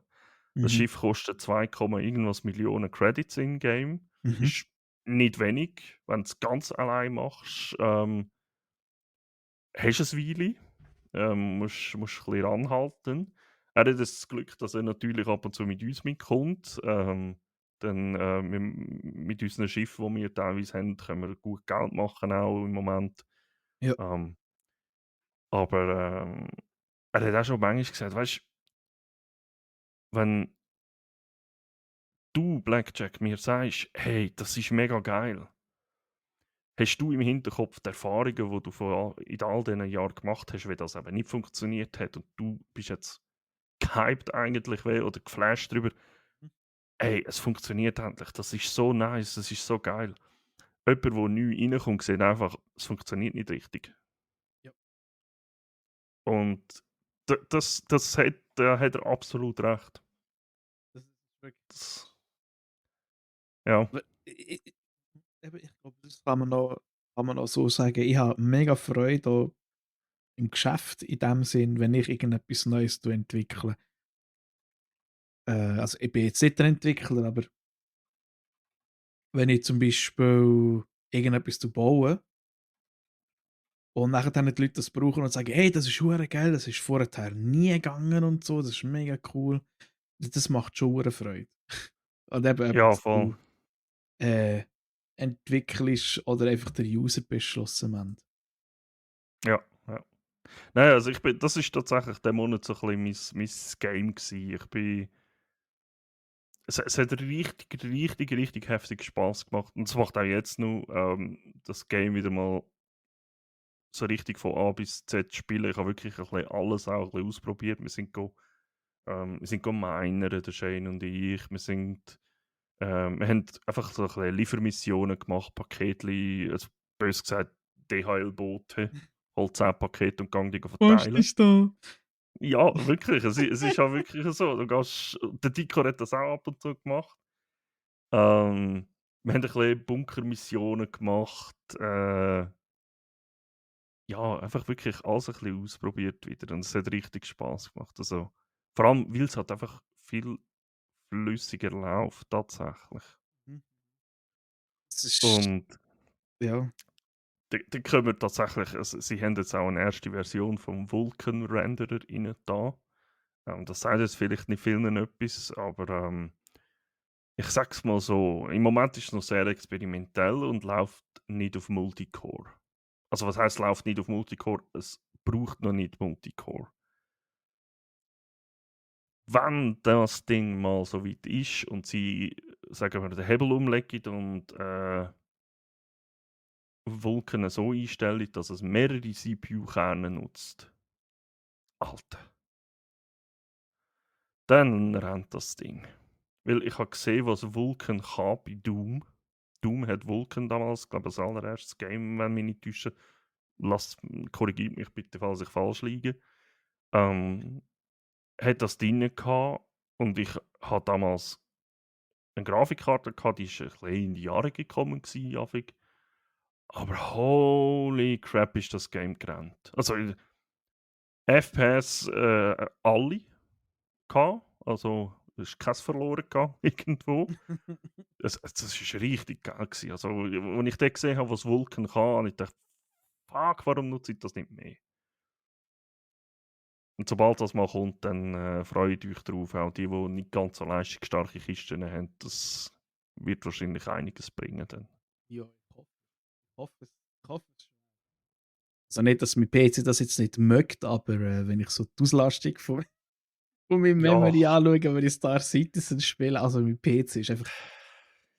Das Mhm. Schiff kostet 2, irgendwas Millionen Credits in-game. Mhm. Ist nicht wenig, wenn du es ganz allein machst. Hast du ein Weile, musst ein bisschen ranhalten. Er hat das Glück, dass er natürlich ab und zu mit uns mitkommt. Dann mit unseren Schiffen, die wir teilweise haben, können wir gut Geld machen auch im Moment. Ja. Ähm, aber er hat auch schon manchmal gesagt, weißt du, wenn du, Blackjack, mir sagst, hey, das ist mega geil, hast du im Hinterkopf die Erfahrungen, die du in all diesen Jahren gemacht hast, wie das eben nicht funktioniert hat und du bist jetzt gehypt eigentlich oder geflasht darüber, hey, es funktioniert endlich, das ist so nice, das ist so geil. Jemand, der neu reinkommt, sieht einfach, es funktioniert nicht richtig. Ja. Und da hat er absolut recht. Das ist wirklich. Das, ja, Aber eben, ich glaube, das kann man noch so sagen. Ich habe mega Freude auch im Geschäft in dem Sinn, wenn ich irgendetwas Neues entwickle. Also ich bin jetzt nicht der Entwickler, aber wenn ich zum Beispiel irgendetwas baue und nachher dann die Leute das brauchen und sagen: «Hey, das ist hure geil, das ist vorher nie gegangen und so, das ist mega cool.» Das macht schon hure Freude. Und eben, ja, dass voll. du, äh, entwickelst oder einfach der User bist schlussendlich. Ja, ja. Nein, also das ist tatsächlich der Monat so ein bisschen mein Game gewesen. Es hat richtig heftig Spaß gemacht. Und es macht auch jetzt noch, das Game wieder mal so richtig von A bis Z spielen. Ich habe wirklich ein bisschen alles auch ein bisschen ausprobiert. Wir sind minern, der Shane und ich. Wir haben einfach so ein bisschen Liefermissionen gemacht, Paketli, also bös gesagt DHL-Boote, hol 10 Pakete und gang die Was verteilen. ist da? Ja, wirklich, es ist auch wirklich so. Der Dico hat das auch ab und zu gemacht. Wir haben ein bisschen Bunkermissionen gemacht. Ja, einfach wirklich alles ein bisschen ausprobiert wieder und es hat richtig Spaß gemacht. Also, vor allem, weil es halt einfach viel flüssiger läuft, tatsächlich. Mhm. Es ist Und ja. da können wir tatsächlich, also, sie haben jetzt auch eine erste Version vom Vulkan Renderer rein da. Das sagt jetzt vielleicht nicht vielen etwas, aber ich sag's mal so, im Moment ist es noch sehr experimentell und läuft nicht auf Multicore. Also was heißt läuft nicht auf Multicore? Es braucht noch nicht Multicore. Wenn das Ding mal so weit ist und sie, sagen wir, den Hebel umlegen und Vulkan so einstellen, dass es mehrere CPU-Kerne nutzt. Alter. Dann rennt das Ding. Weil ich habe gesehen, was Vulkan kann bei Doom. Doom hat Vulkan damals, glaube ich, als allererstes Game, wenn mich nicht täusche. Korrigiert mich bitte, falls ich falsch liege. Ähm, hat das drin gehabt und ich hatte damals eine Grafikkarte gehabt, die ist ein bisschen in die Jahre gekommen gewesen, Affig. Aber holy crap ist das Game gerannt. Also FPS alle gehabt, also es ist keins verloren gehabt, irgendwo. Das ist richtig geil gewesen. Also, als ich dann gesehen habe, was Vulkan kann, habe ich gedacht, fuck, warum nutze ich das nicht mehr? Und sobald das mal kommt, dann freue ich mich drauf. Auch die nicht ganz so leistungsstarke Kisten haben, das wird wahrscheinlich einiges bringen dann. Ja, ich hoffe es. Also nicht, dass mein PC das jetzt nicht mögt, aber wenn ich so die Auslastung von meinem Ja, Memory anschaue, wenn ich Star Citizen spiele, also mein PC ist einfach,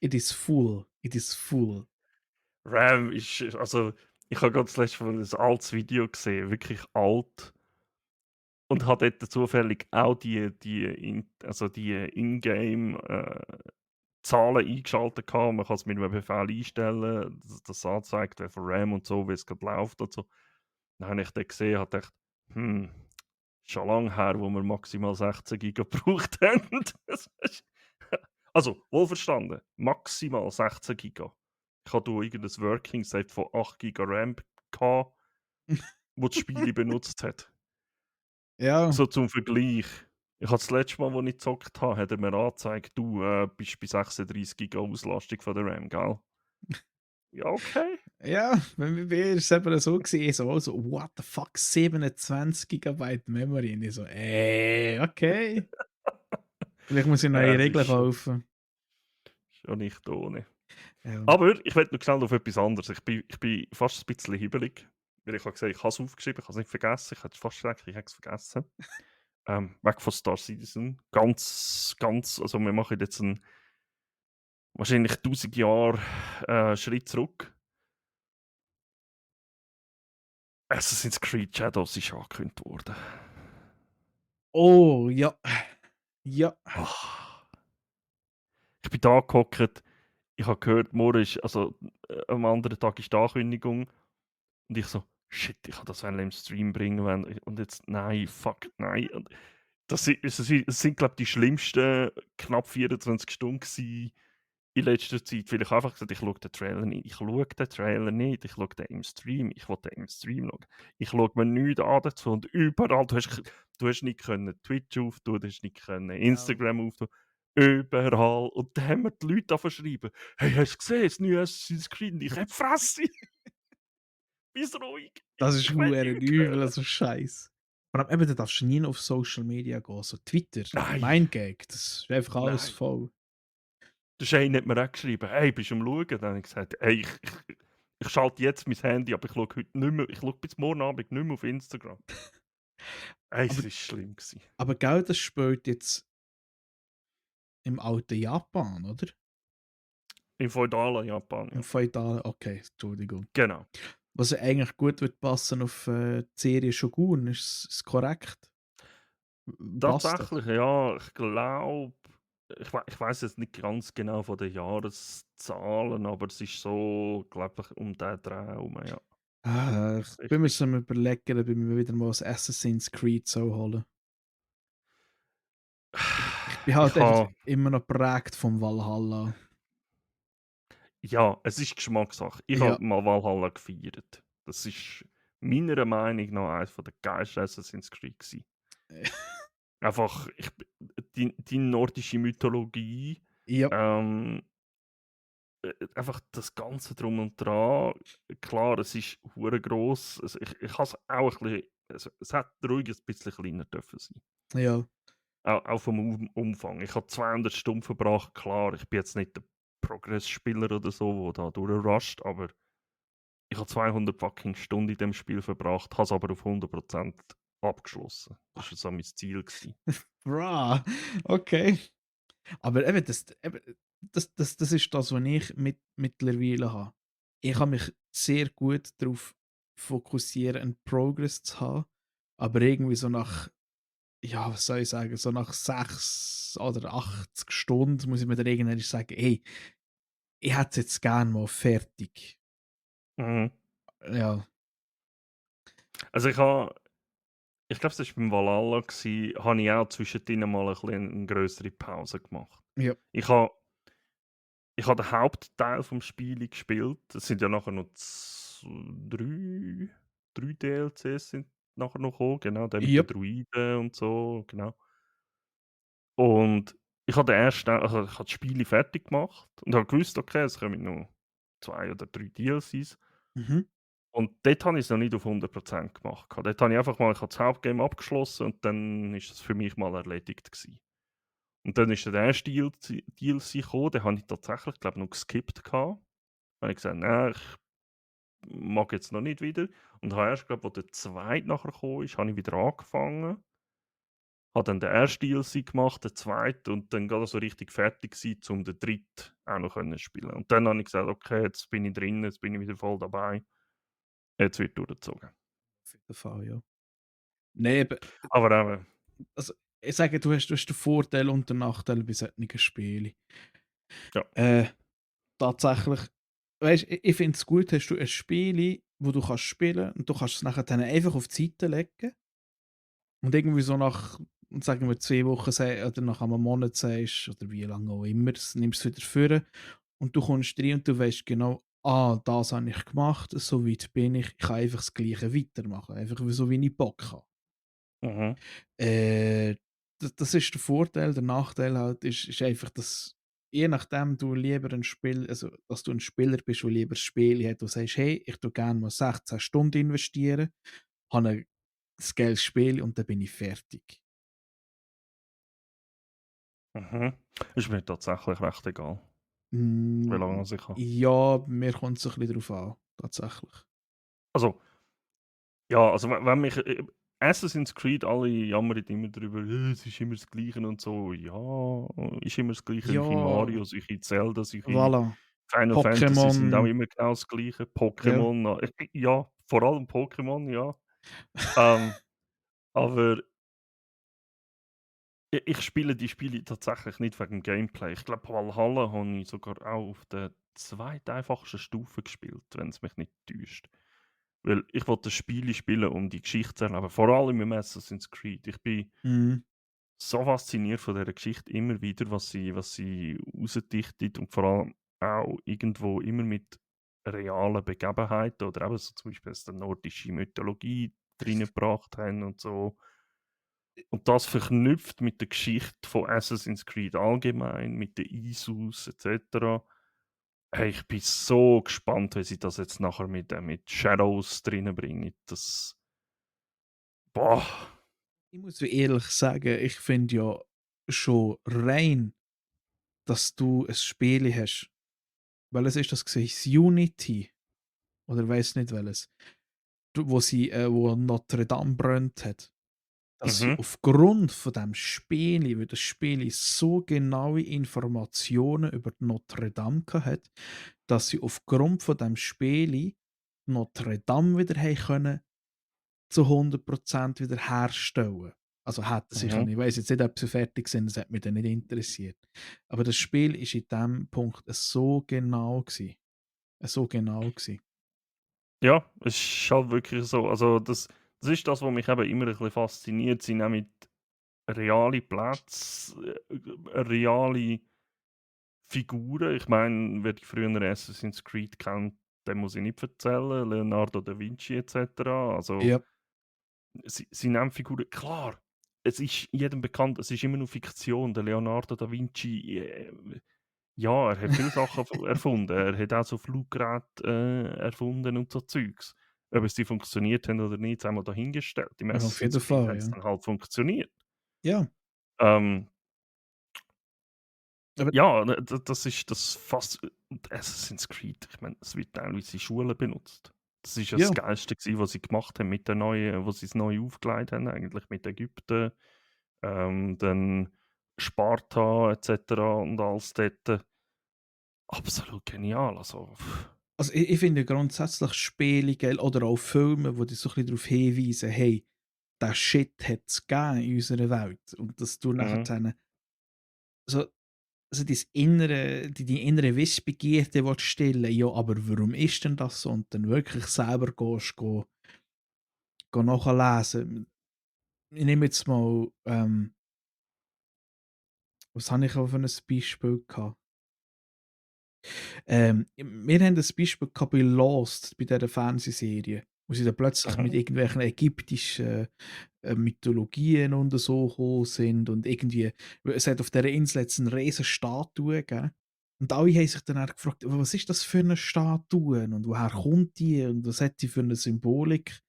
it is full, it is full. RAM ist, also ich habe gerade das letzte Mal ein altes Video gesehen, wirklich alt. Und habe dort zufällig auch die Ingame Zahlen eingeschaltet gehabt. Man kann es mit einem Befehl einstellen, dass das anzeigt, wie viel RAM und so, wie es gerade läuft und so. Dann habe ich dann gesehen und dachte, schon lange her, wo wir maximal 16 Giga gebraucht haben. Also, wohlverstanden, maximal 16 Giga. Ich hatte irgendein Working Set von 8 Giga RAM gehabt, wo das Spiel benutzt hat. Ja, So zum Vergleich. Ich habe das letzte Mal, als ich gezockt habe, hat er mir angezeigt, du bist bei 36 Giga Auslastung von der RAM, gell? Ja, okay. ja, bei mir ist es eben so gewesen, so, what the fuck, 27 Gigabyte Memory. Und ich so, okay. Vielleicht muss ich neue Es ist Regeln kaufen. schon nicht ohne. Ja. Aber ich will noch schnell auf etwas anderes. Ich bin fast ein bisschen hibbelig. Weil ich habe gesagt, ich habe es aufgeschrieben, ich habe es nicht vergessen. Ich hätte fast gesagt, ich habe es vergessen. Weg von Star Citizen. Also wir machen jetzt einen wahrscheinlich 1000 Jahre Schritt zurück. Assassin's Creed Shadows ist angekündigt worden. Oh, ja. Ja. Ah. Ich bin da gehockt, ich habe gehört, morgen ist, also am anderen Tag ist die Ankündigung und ich so, shit, ich kann das im Stream bringen und jetzt, nein, fuck, nein. Und es sind glaube ich, die schlimmsten knapp 24 Stunden gewesen in letzter Zeit, weil ich einfach gesagt ich schaue den Trailer nicht, ich schaue den im Stream, ich will den im Stream schauen. Ich schaue mir nichts an dazu und überall, du hast nicht können Twitch auftun, du hast nicht können Ja. Instagram auftun, überall. Und dann haben mir die Leute angefangen zu schreiben, hey, hast du gesehen, das neue Assassin's Creed? Und ich hab Fresse, bist ruhig, Das ist ich will hure nichts übel, hören. also Scheiß. Vor allem eben, da darfst du nie auf Social Media gehen, so Twitter, Nein, Mindgag, das ist einfach alles nein. voll. Der Shane hat mir auch geschrieben, hey, bist du am Schauen? Dann habe ich gesagt, hey, ich schalte jetzt mein Handy, aber ich schaue heute nicht mehr, ich schaue bis morgen Abend nicht mehr auf Instagram. Ey, Aber, es war schlimm gewesen. aber gell, das spielt jetzt im alten Japan, oder? Im feudalen Japan, Im ja. feudalen, okay, Entschuldigung. Genau. Was ja eigentlich gut wird passen auf die Serie Shogun, ist es korrekt? Passt das? Tatsächlich, ja, ich glaube, ich weiß jetzt nicht ganz genau von den Jahreszahlen, aber es ist so, glaube ich, um den Dreh herum, ja. Ich bin mir Richtig. so am überlegen, ob ich mir wieder mal ein Assassin's Creed so holen. Ich bin Ich halt einfach habe, immer noch geprägt vom Valhalla. ja, es ist Geschmackssache. Ich Ja. habe mal Valhalla gefeiert. Das ist meiner Meinung nach eines der geilsten Assassin's Creed gewesen. Einfach, die nordische Mythologie, Ja. ähm, einfach das Ganze drum und dran. Klar, es ist hure gross. Ich habe es auch ein bisschen, es hat ruhig ein bisschen kleiner dürfen sein. Ja. Auch vom Umfang. Ich habe 200 Stunden verbracht. Klar, ich bin jetzt nicht der Progress-Spieler oder so, der da durchrusht, aber ich habe 200 fucking Stunden in dem Spiel verbracht, habe es aber auf 100% abgeschlossen. Das war so mein Ziel gewesen. Bra, okay. Aber eben, das ist das, was ich mittlerweile habe. ich kann mich sehr gut darauf fokussieren, einen Progress zu haben, aber irgendwie so nach, ja, was soll ich sagen, so nach 6 oder 80 Stunden muss ich mir dann irgendwann sagen: «Hey, ich hätte es jetzt gerne mal fertig.» Mhm. Ja, Also ich glaube, es war beim Valhalla, habe ich auch zwischendrin mal ein bisschen 'ne grössere Pause gemacht. ja. Ich habe ich habe den Hauptteil vom Spiel gespielt. Es sind ja nachher noch 3 DLCs sind nachher noch gekommen, genau, der mit Ja. den Druiden und so, genau. Und ich habe den ersten also, ich habe das Spiel fertig gemacht und habe gewusst, okay, es kommen noch 2 oder 3 DLCs. Mhm. Und dort habe ich's noch nicht auf 100% gemacht gehabt. Dort habe ich einfach mal ich habe das Hauptgame abgeschlossen und dann ist es für mich mal erledigt gewesen. Und dann ist der erste DLC gekommen, den habe ich tatsächlich, glaube ich, noch geskippt gehabt. Da habe ich gesagt: «Nein, ich mag jetzt noch nicht wieder.» Und habe erst, glaube, wo der zweite nachher gekommen ist, habe ich wieder angefangen, habe dann den ersten DLC gemacht, den zweiten und dann gerade so richtig fertig gewesen, um den dritten auch noch können spielen. Und dann habe ich gesagt: «Okay, jetzt bin ich drin, jetzt bin ich wieder voll dabei. Jetzt wird durchgezogen.» Auf jeden Fall, ja. Ne, eben, Aber eben also, ich sage, du hast den Vorteil und den Nachteil bei solchen Spielen. ja. Äh, Tatsächlich, weißt, ich finde es gut, hast du ein Spiel, wo du kannst spielen und du kannst es nachher dann einfach auf die Seite legen und irgendwie so nach, sagen wir, 2 Wochen oder nach einem Monat sagst oder wie lange auch immer, nimmst du es wieder vor und du kommst rein und du weißt genau: «Ah, das habe ich gemacht, so weit bin ich. Ich kann einfach das Gleiche weitermachen, einfach so, wie ich Bock habe.» Mhm. Äh, das ist der Vorteil. Der Nachteil halt ist einfach, dass je nachdem du lieber ein Spiel, also, dass du ein Spieler bist, der lieber Spiele hat, wo du sagst: «Hey, ich tue gerne mal 16 Stunden investieren, habe ein geiles Spiel und dann bin ich fertig.» Mhm. Ist mir tatsächlich recht egal, wie lange Hm, das ich habe. ja, bei mir kommt es ein bisschen drauf an, tatsächlich. Also, ja, also wenn mich Assassin's Creed, alle jammern immer drüber: es ist immer das Gleiche» und so. Ja, ist immer das Gleiche. Ja, Solche Mario, solche Zelda, solche voilà. Final Fantasy sind auch Pokémon, immer genau das Gleiche. ja. Pokémon, ja, vor allem Pokémon, ja. Ähm, aber ich spiele die Spiele tatsächlich nicht wegen dem Gameplay. Ich glaube, Valhalla habe ich sogar auch auf der zweiteinfachsten Stufe gespielt, wenn es mich nicht täuscht. Weil ich wollte das Spiel spielen, um die Geschichte zu erleben, vor allem im Assassin's Creed. Ich bin Mhm, so fasziniert von dieser Geschichte immer wieder, was sie rausdichtet und vor allem auch irgendwo immer mit realen Begebenheiten oder eben so zum Beispiel jetzt die nordische Mythologie reingebracht haben und so. Und das verknüpft mit der Geschichte von Assassin's Creed allgemein, mit den Isus et cetera. Hey, ich bin so gespannt, wie sie das jetzt nachher mit Shadows drinnen bringen. Das boah. ich muss ehrlich sagen, ich finde ja schon rein, dass du ein Spiel hast. Welches ist das gewesen? Das Unity oder weiß nicht welches, wo Notre Dame brennt hat, dass sie Mhm, aufgrund von dem Spiel, weil das Spiel so genaue Informationen über die Notre Dame hat, dass sie aufgrund von dem Spiel Notre Dame wieder haben können zu 100% wiederherstellen. Also hätten sie mhm. können. Ich weiss jetzt nicht, ob sie fertig sind, das hat mich dann nicht interessiert. Aber das Spiel ist in dem Punkt so genau gsi. So genau gsi. Ja, es ist halt wirklich so. Also, das ist das, was mich eben immer ein bisschen fasziniert, sind auch mit reale Plätze, reale Figuren. Ich meine, wer die früheren Assassin's Creed kennt, den muss ich nicht erzählen, Leonardo da Vinci et cetera. Also, Ja, sie nehmen Figuren klar, es ist jedem bekannt, es ist immer nur Fiktion. Der Leonardo da Vinci, ja, er hat viele Sachen erfunden. Er hat auch so Fluggeräte, erfunden und so Zeugs. Ob es die funktioniert haben oder nicht, sei mal dahingestellt. Im auf jeden Assassin's Creed Fall, hat es ja. dann halt funktioniert. Ja, Ähm, aber ja, das ist das fast und Assassin's Creed, ich meine, es wird teilweise in Schulen benutzt. Das ist ja das ja, Geilste gewesen, was sie gemacht haben mit der neuen wo sie's neu aufgelegt haben eigentlich mit Ägypten, dann Sparta et cetera und alles dort. Absolut genial, also Also, ich finde grundsätzlich Spiele geil oder auch Filme, wo die so ein bisschen darauf hinweisen: „Hey, der Shit hat's gegeben in unserer Welt.“ Und dass du nachher Mhm. so dein innere die innere Wissbegierde willst stillen. Ja, aber warum ist denn das so? Und dann wirklich selber nachlesen. Ich nehme jetzt mal, was habe ich auch für 'n Beispiel gehabt? Wir haben das Beispiel gehabt bei Lost, bei dieser Fernsehserie, wo sie dann plötzlich Mhm. mit irgendwelchen ägyptischen, Mythologien und so gekommen sind und irgendwie es hat auf dieser Insel jetzt 'ne riesen Statue gegeben und alle haben sich dann auch gefragt: „Was ist das für 'ne Statue und woher kommt die und was hat die für 'ne Symbolik?“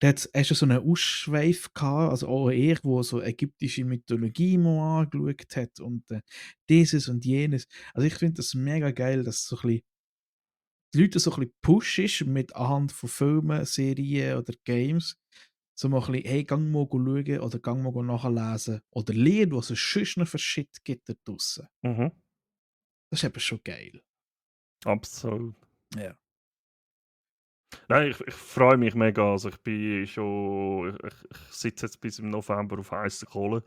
Da hast du so 'nen Ausschweif gehabt, also auch ich, wo so ägyptische Mythologie mal angeschaut hat und, dieses und jenes. Also, ich finde das mega geil, dass so ein bisschen die Leute so ein bisschen pushst mit anhand von Filmen, Serien oder Games. So mal ein bisschen: «Hey, gang mal schauen oder gang mal nachlesen oder lernen, was es sonst noch für Shit gibt da draussen.» Mhm. Das ist eben schon geil. Absolut. Ja. Nein, ich freue mich mega. Also, ich bin schon ich sitze jetzt bis im November auf heißer Kohle.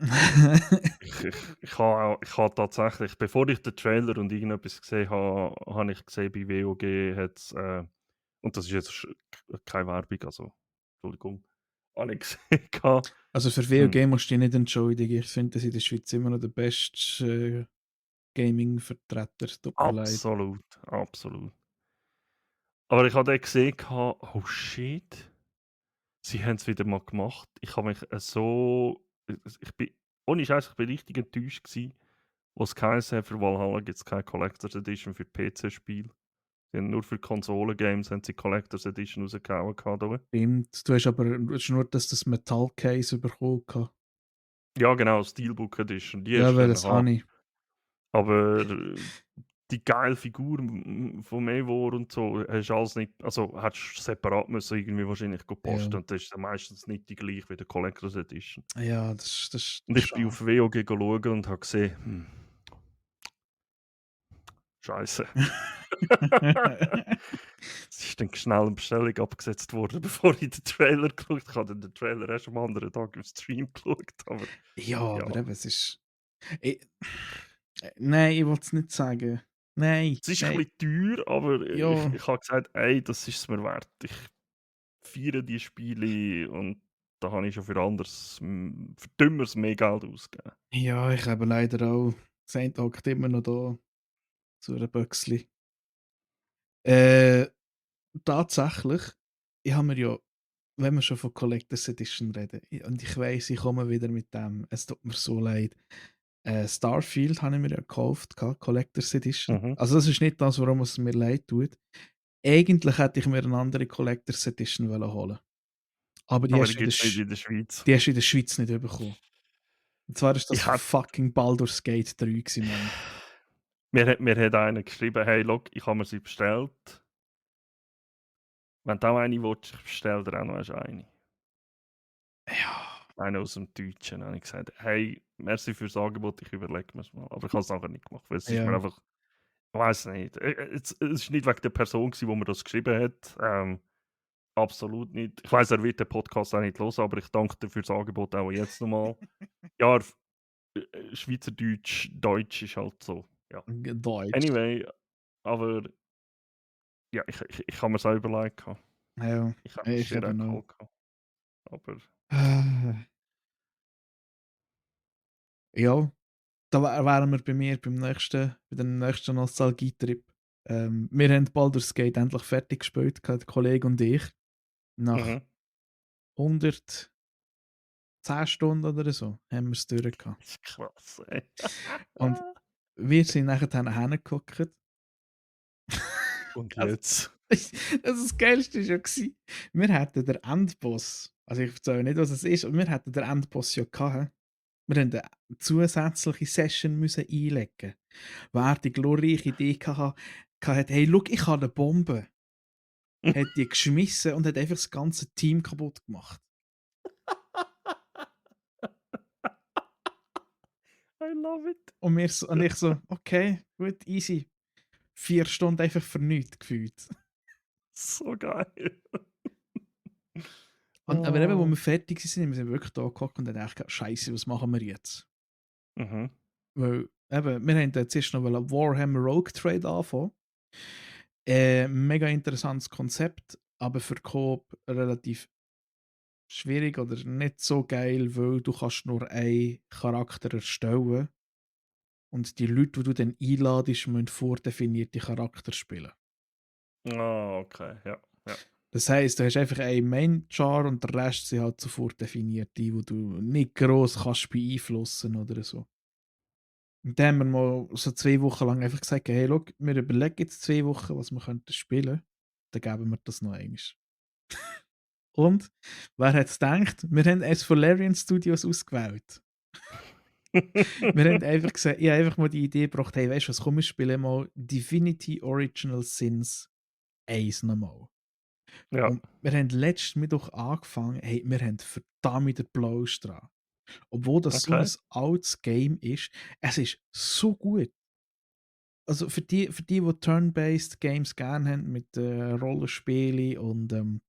Ich habe tatsächlich, bevor ich den Trailer und irgendetwas gesehen habe, habe ich gesehen, bei WoG hat's, und das ist jetzt keine Werbung, also Entschuldigung, habe ich gesehen gehabt, Also, für ähm, WoG musst du dich nicht entschuldigen. Ich finde das in der Schweiz immer noch der beste, Gaming-Vertreter. Tut mir leid. absolut, absolut. Aber ich habe dann gesehen gehabt: «Oh shit, sie haben es wieder mal gemacht.» Ich habe mich, ich bin ohne Scheiß, ich bin richtig enttäuscht gewesen, wo's geheißen hat, für Valhalla gibt's keine Collectors Edition für PC-Spiele. Sie haben nur für Konsolen-Games haben sie Collectors Edition rausgehauen gehabt da. Stimmt. Du hast nur das Metall-Case bekommen gehabt. Ja genau, Steelbook Edition, die Ja, hast du weil können das habe haben. ich. Aber, die geile Figur, von Eivor und so, hast du alles nicht, also, hättest du separat müssen irgendwie wahrscheinlich Ja. posten und das ist dann meistens nicht die gleiche wie der Collectors Edition. Ja, das Und ist ich bin schade. auf WoG schauen und habe gesehen: Scheiße. Es ist dann schnell eine Bestellung abgesetzt worden, bevor ich den Trailer geschaut habe. Ich habe dann den Trailer erst am anderen Tag im Stream geschaut, aber Ja, ja. aber eben, es ist i nein, ich will's nicht sagen. Nein, Es ist ein nein. bisschen teuer, aber ich Ja, ich habe gesagt: «Ey, das ist es mir wert. Ich feiere die Spiele und da habe ich schon für anderes, für Dümmeres mehr Geld ausgegeben.» ja, ich habe leider auch das eine hockt immer noch da, so 'n Böckli. Äh, Tatsächlich, ich habe mir ja, wenn wir schon von Collectors Edition reden, und ich weiss, ich komme wieder mit dem, es tut mir so leid. Starfield habe ich mir ja gekauft gehabt, Collectors Edition. Mhm. Also, das ist nicht das, warum es mir leid tut. Eigentlich hätte ich mir 'ne andere Collectors Edition holen, aber Aber die gibt's nicht in der Schweiz. die hast du in der Schweiz nicht bekommen. Und zwar ist das Ich von hätte fucking Baldur's Gate 3 gsi, Mann. mir hat einer geschrieben: «Hey, schau, ich habe mir sie bestellt. Wenn du auch eine willst, ich bestelle dir auch noch eine.» Ja. Einer aus dem Deutschen. Dann habe ich gesagt: «Hey, merci fürs Angebot, ich überlege mir's mal.» Aber ich habe es nachher nicht gemacht, weil es ist mir Ja. einfach, ich weiß nicht. Es ist nicht wegen der Person gewesen, wo mir das geschrieben hat. Absolut nicht. Ich weiss, er wird den Podcast auch nicht hören, aber ich danke dir fürs Angebot auch jetzt nochmal. Ja, Schweizerdeutsch, Deutsch ist halt so, ja. Deutsch. Anyway, aber ja, ich habe mir's auch überlegt gehabt. Ja, Ich hätte es ich dir auch eben auch. geholt gehabt, aber Ja, da wären wir bei dem nächsten Nostalgietrip. Wir haben Baldur's Gate endlich fertig gespielt gehabt, der Kollege und ich. Nach mhm. 110 Stunden oder so haben wir's durch gehabt. Das ist krass, ey. Und wir sind nachher hingehockt. Und Also, jetzt? das Geilste war ja gewesen, wir hätten den Endboss, also ich erzähle nicht, was es ist, aber wir hätten den Endboss ja gehabt. Wir haben 'ne zusätzliche Session müssen einlegen, wo er die glorreiche Idee gehabt: «Hey, schau, ich habe 'ne Bombe.» Hat die geschmissen und hat einfach das ganze Team kaputt gemacht. I love it. Und ich so: «Okay, gut, easy.» 4 Stunden einfach für nichts gefühlt. So geil. Aber eben, wo Oh. wir fertig sind, wir sind wirklich da gehockt und haben gedacht, Scheiße, was machen wir jetzt? Mhm. Weil, eben, wir haben jetzt erst noch Warhammer Rogue Trade anfangen. Mega interessantes Konzept, aber für Coop relativ schwierig oder nicht so geil, weil du kannst nur einen Charakter erstellen und die Leute, die du dann einladest, müssen vordefinierte Charakter spielen. Ah, okay, ja. Ja. Das heisst, du hast einfach einen Main-Char und der Rest sind halt so vordefinierte, die du nicht gross kannst beeinflussen oder so. Und dann haben wir mal so 2 Wochen lang einfach gesagt, hey, schau, wir überlegen jetzt 2 Wochen, was wir könnten spielen. Dann geben wir das noch einmal. Und, wer hat es gedacht? Wir haben es von Larian Studios ausgewählt. Wir haben einfach gesagt, ich habe einfach mal die Idee gebracht, hey, weißt du was, komm, wir spielen mal Divinity Original Sins 1 nochmal. Ja, Und wir haben letzten Mittwoch angefangen, hey, wir haben verdammt den Applaus dran. Obwohl das so ein okay. altes Game ist, es ist so gut. Also für die Turn-Based Games gerne haben mit Rollenspielen und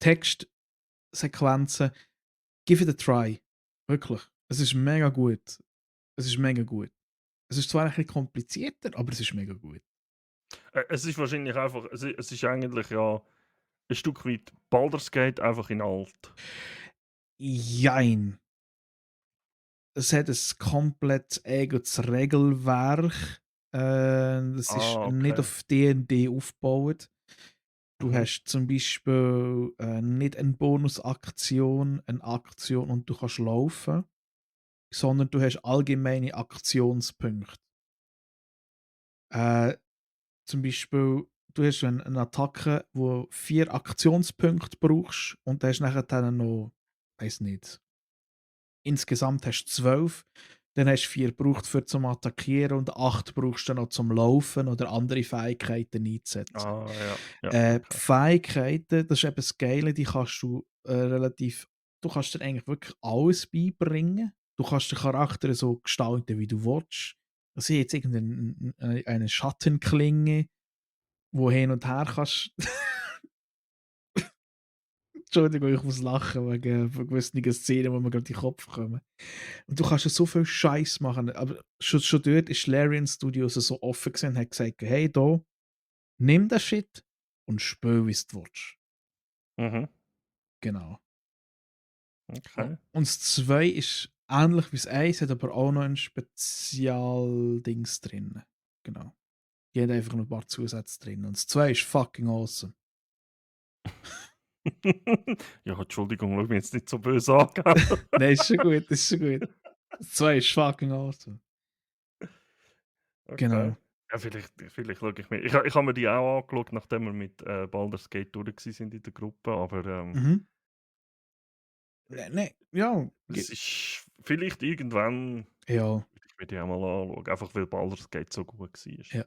Textsequenzen, give it a try. Wirklich. Es ist mega gut. Es ist mega gut. Es ist zwar ein bisschen komplizierter, aber es ist mega gut. Es ist wahrscheinlich einfach, es ist eigentlich ja ein Stück weit Baldur's Gate einfach in alt. Jein. Es hat ein komplett eigenes Regelwerk. Das ist Ah, nicht okay. auf D&D aufgebaut. Du Mhm. hast zum Beispiel nicht eine Bonusaktion, eine Aktion und du kannst laufen, sondern du hast allgemeine Aktionspunkte. Äh, Zum Beispiel, du hast eine Attacke, wo 4 Aktionspunkte brauchst und dann hast nachher dann noch, weiß nicht, insgesamt hast du 12. Dann hast du 4 gebraucht für zum Attackieren und 8 brauchst du dann noch zum Laufen oder andere Fähigkeiten einzusetzen. Ah, ja, ja, Die okay. Fähigkeiten, das ist eben das Geile, die kannst du relativ, du kannst dir eigentlich wirklich alles beibringen. Du kannst den Charakter so gestalten, wie du willst. Also jetzt eine Schattenklinge, wo hin und her kannst. Entschuldigung, ich muss lachen wegen gewissen Szenen, die mir gerade in den Kopf kommen. Und du kannst ja so viel Scheiß machen. Aber schon dort ist Larian Studios so offen gewesen und hat gesagt, hey, da, nimm das Shit und spiel, wie du willst. Mhm. Genau. Okay. Und das 2 ist ähnlich wie das 1, hat aber auch noch ein Spezialdings drin. Genau. Die hat einfach noch ein paar Zusätze drin. Und das 2 ist fucking awesome. Ja, Entschuldigung, schau mich jetzt nicht so böse an. Nein, ist schon gut, ist schon gut. Das 2 ist fucking awesome. Okay. Genau. Ja, vielleicht schaue ich mir. Ich habe mir die auch angeschaut, nachdem wir mit Baldur's Gate durch sind in der Gruppe, aber Mhm. Ne, ja. es ist vielleicht irgendwann Ja, würde ich mir die auch mal anschauen, einfach weil Baldur's Gate so gut war. ja.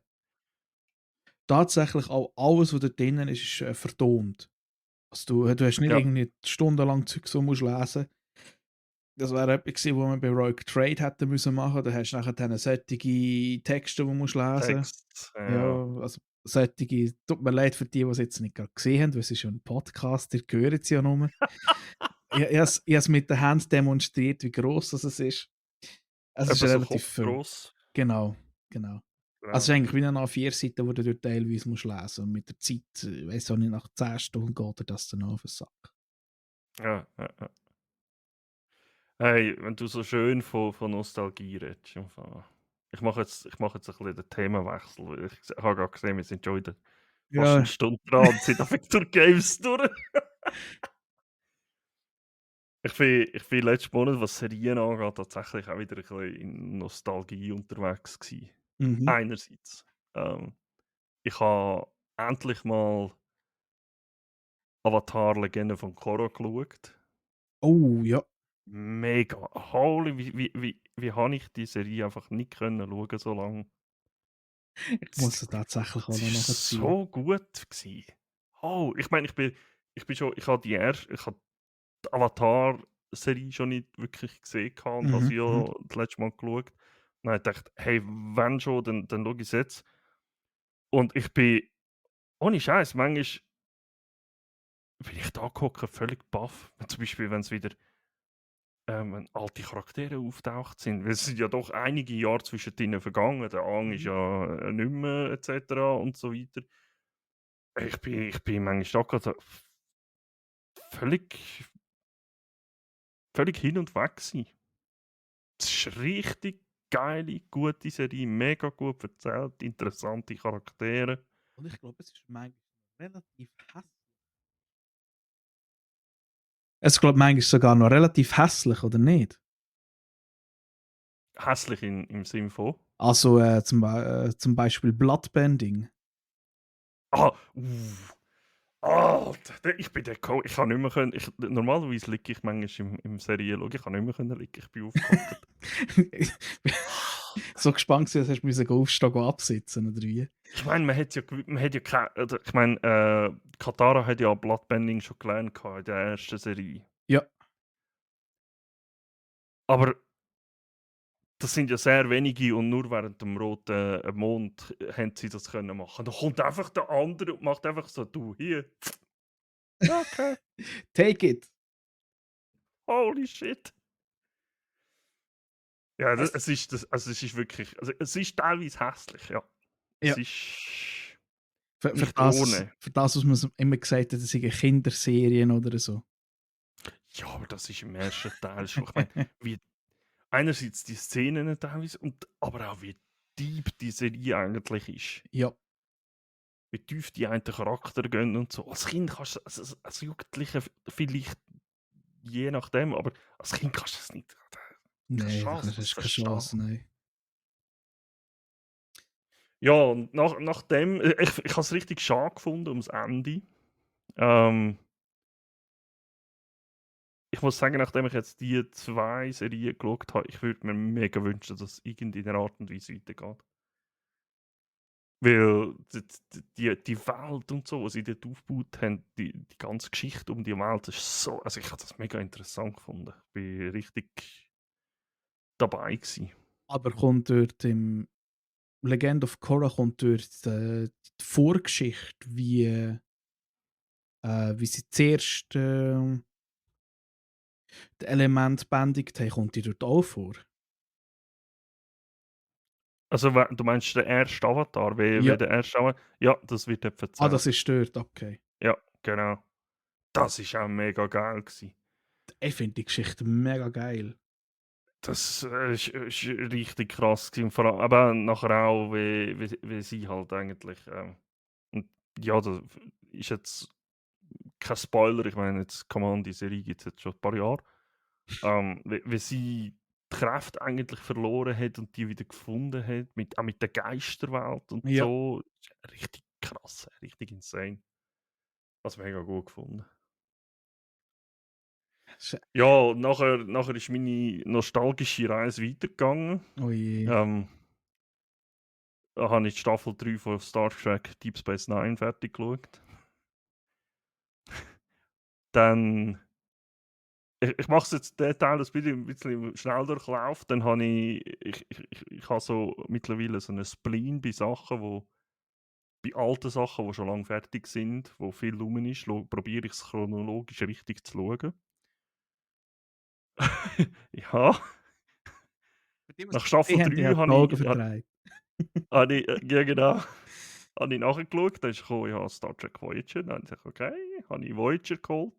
Tatsächlich auch alles, was da drinnen ist, ist vertont. Also du hast nicht Ja, irgendwie stundenlang Zeug so musst lesen. Das wäre etwas gewesen, was wir bei Rogue Trade hätten müssen machen. Da hast du nachher dann solche Texte, die du musst lesen. Text, Ja, ja. also solche, tut mir leid für die es jetzt nicht gerade gesehen haben, weil es ist ja ein Podcast, ihr hört es ja nur. Ich habe es mit der Hand demonstriert, wie gross das es ist. Es ist Etwa so relativ viel. kopfgross. Genau, genau. Also es Ja, ist eigentlich wie eine A4-Seite, die du dort teilweise musst lesen musst. Und mit der Zeit, ich weiss auch nicht, nach 10 Stunden geht dir das dann auf den Sack. ja, ja, ja. Hey, wenn du so schön von Nostalgie redest, im Fall. Ich mache jetzt ein bisschen den Themenwechsel, weil ich habe gerade gesehen, wir sind schon wieder fast eine Ja. Stunde dran und sind auf Victor Games durch. Ich bin letzten Monat, was Serien angeht, tatsächlich auch wieder ein bisschen in Nostalgie unterwegs gewesen. Mhm. Einerseits, ähm, ich habe endlich mal Avatar Legende von Korra geschaut. Oh, ja. Mega. Holy, wie habe ich die Serie einfach nicht können schauen so lange? Ich muss es tatsächlich auch Es noch ist nachziehen. so gut gewesen. Oh, ich meine, ich bin schon, ich habe die Avatar-Serie schon nicht wirklich gesehen gehabt und habe Mhm, sie mhm. ja das letzte Mal geschaut. Und dann habe ich gedacht, hey, wenn schon, dann schaue ich es jetzt. Und ich bin ohne Scheiß, manchmal bin ich da gehockt, völlig baff. Zum Beispiel, wenn es wieder wenn alte Charaktere auftaucht sind. Weil es sind ja doch einige Jahre zwischen denen vergangen. Der Aang ist Mhm. ja nicht mehr etc. und so weiter. Ich bin manchmal da gerade völlig, völlig hin und weg gewesen. Es ist richtig geile, gute Serie, mega gut erzählt, interessante Charaktere. Und ich glaube, es ist manchmal relativ hässlich. Es ist, glaube manchmal sogar noch relativ hässlich, oder nicht? Hässlich im Sinn von. Also zum Beispiel Bloodbending. Ah, Alter, ich bin der Co. Ich kann nicht mehr können. Normalerweise liege ich manchmal im Serien schauen. Ich kann nicht mehr können liegen. Ich bin aufgehockt. So gespannt gewesen, dass hast du aufstehen gehen absitzen, oder wie? Ich meine, man hat ja keine. Ich meine, Katara hat ja Bloodbending schon gelernt gehabt in der ersten Serie. Ja, Aber das sind ja sehr wenige und nur während dem roten Mond haben sie das können machen. Da kommt einfach der andere und macht einfach so, du hier. Ja, okay. take it. Holy shit. Ja, Es, es ist wirklich, also es ist teilweise hässlich, ja. Es ja, ist für, für, nicht das, ohne. für das, was man immer gesagt hat, das sind Kinderserien oder so. Ja, aber das ist im ersten Teil schon. Ich meine, wie einerseits die Szenen teilweise, aber auch wie deep die Serie eigentlich ist. Ja, Wie tief die einen Charakter gehen und so. Als Kind kannst du, als Jugendlicher vielleicht je nachdem, aber als Kind kannst du es nicht. Keine nein, da Chance, das hast zu du keine verstehen. Chance, nein. Ja, und nachdem, ich habe es richtig schade gefunden ums Ende. Ähm, Ich muss sagen, nachdem ich jetzt die 2 Serien geschaut habe, ich würde mir mega wünschen, dass es irgendwie in einer Art und Weise weitergeht. Weil die Welt und so, was sie dort aufgebaut haben, die ganze Geschichte um die Welt, das ist so, also ich habe das mega interessant gefunden. Ich bin richtig dabei gewesen. Aber kommt dort im Legend of Korra kommt dort die Vorgeschichte, wie sie zuerst das Element bändigt haben, kommt die dort auch vor? Also du meinst den ersten Avatar, wie Ja. der erste Avatar? Ja, das wird dort Ah, erzählt. das ist dort, okay. Ja, genau. Das ist auch mega geil gewesen. Ich finde die Geschichte mega geil. Das ist richtig krass gewesen. Vor allem, aber nachher auch, wie sie halt eigentlich. Und ja, das ist jetzt kein Spoiler. Ich meine, jetzt Command, die Serie gibt es jetzt schon ein paar Jahre. Wie sie die Kräfte eigentlich verloren hat und die wieder gefunden hat, auch mit der Geisterwelt und Ja. so. Ist richtig krass, richtig insane. Das mega gut gefunden. Sch- Ja, und nachher ist meine nostalgische Reise weitergegangen. Oh je. Ähm, Da habe ich die Staffel 3 von Star Trek Deep Space Nine fertig geschaut. Dann, ich mache es jetzt den Teil ein bisschen schnell durchlaufen. Dann habe ich habe so mittlerweile so einen Spleen bei Sachen, bei alten Sachen, die schon lange fertig sind, wo viel rum ist, probiere ich es chronologisch richtig zu schauen. Ja, Für die, die es nach nicht Staffel gesehen haben, die 3 hat die habe Augen ich, verdreht. ja genau, habe ich nachgeschaut. Dann ist gekommen, ja, Star Trek Voyager. Dann habe ich gesagt, okay, habe ich Voyager geholt.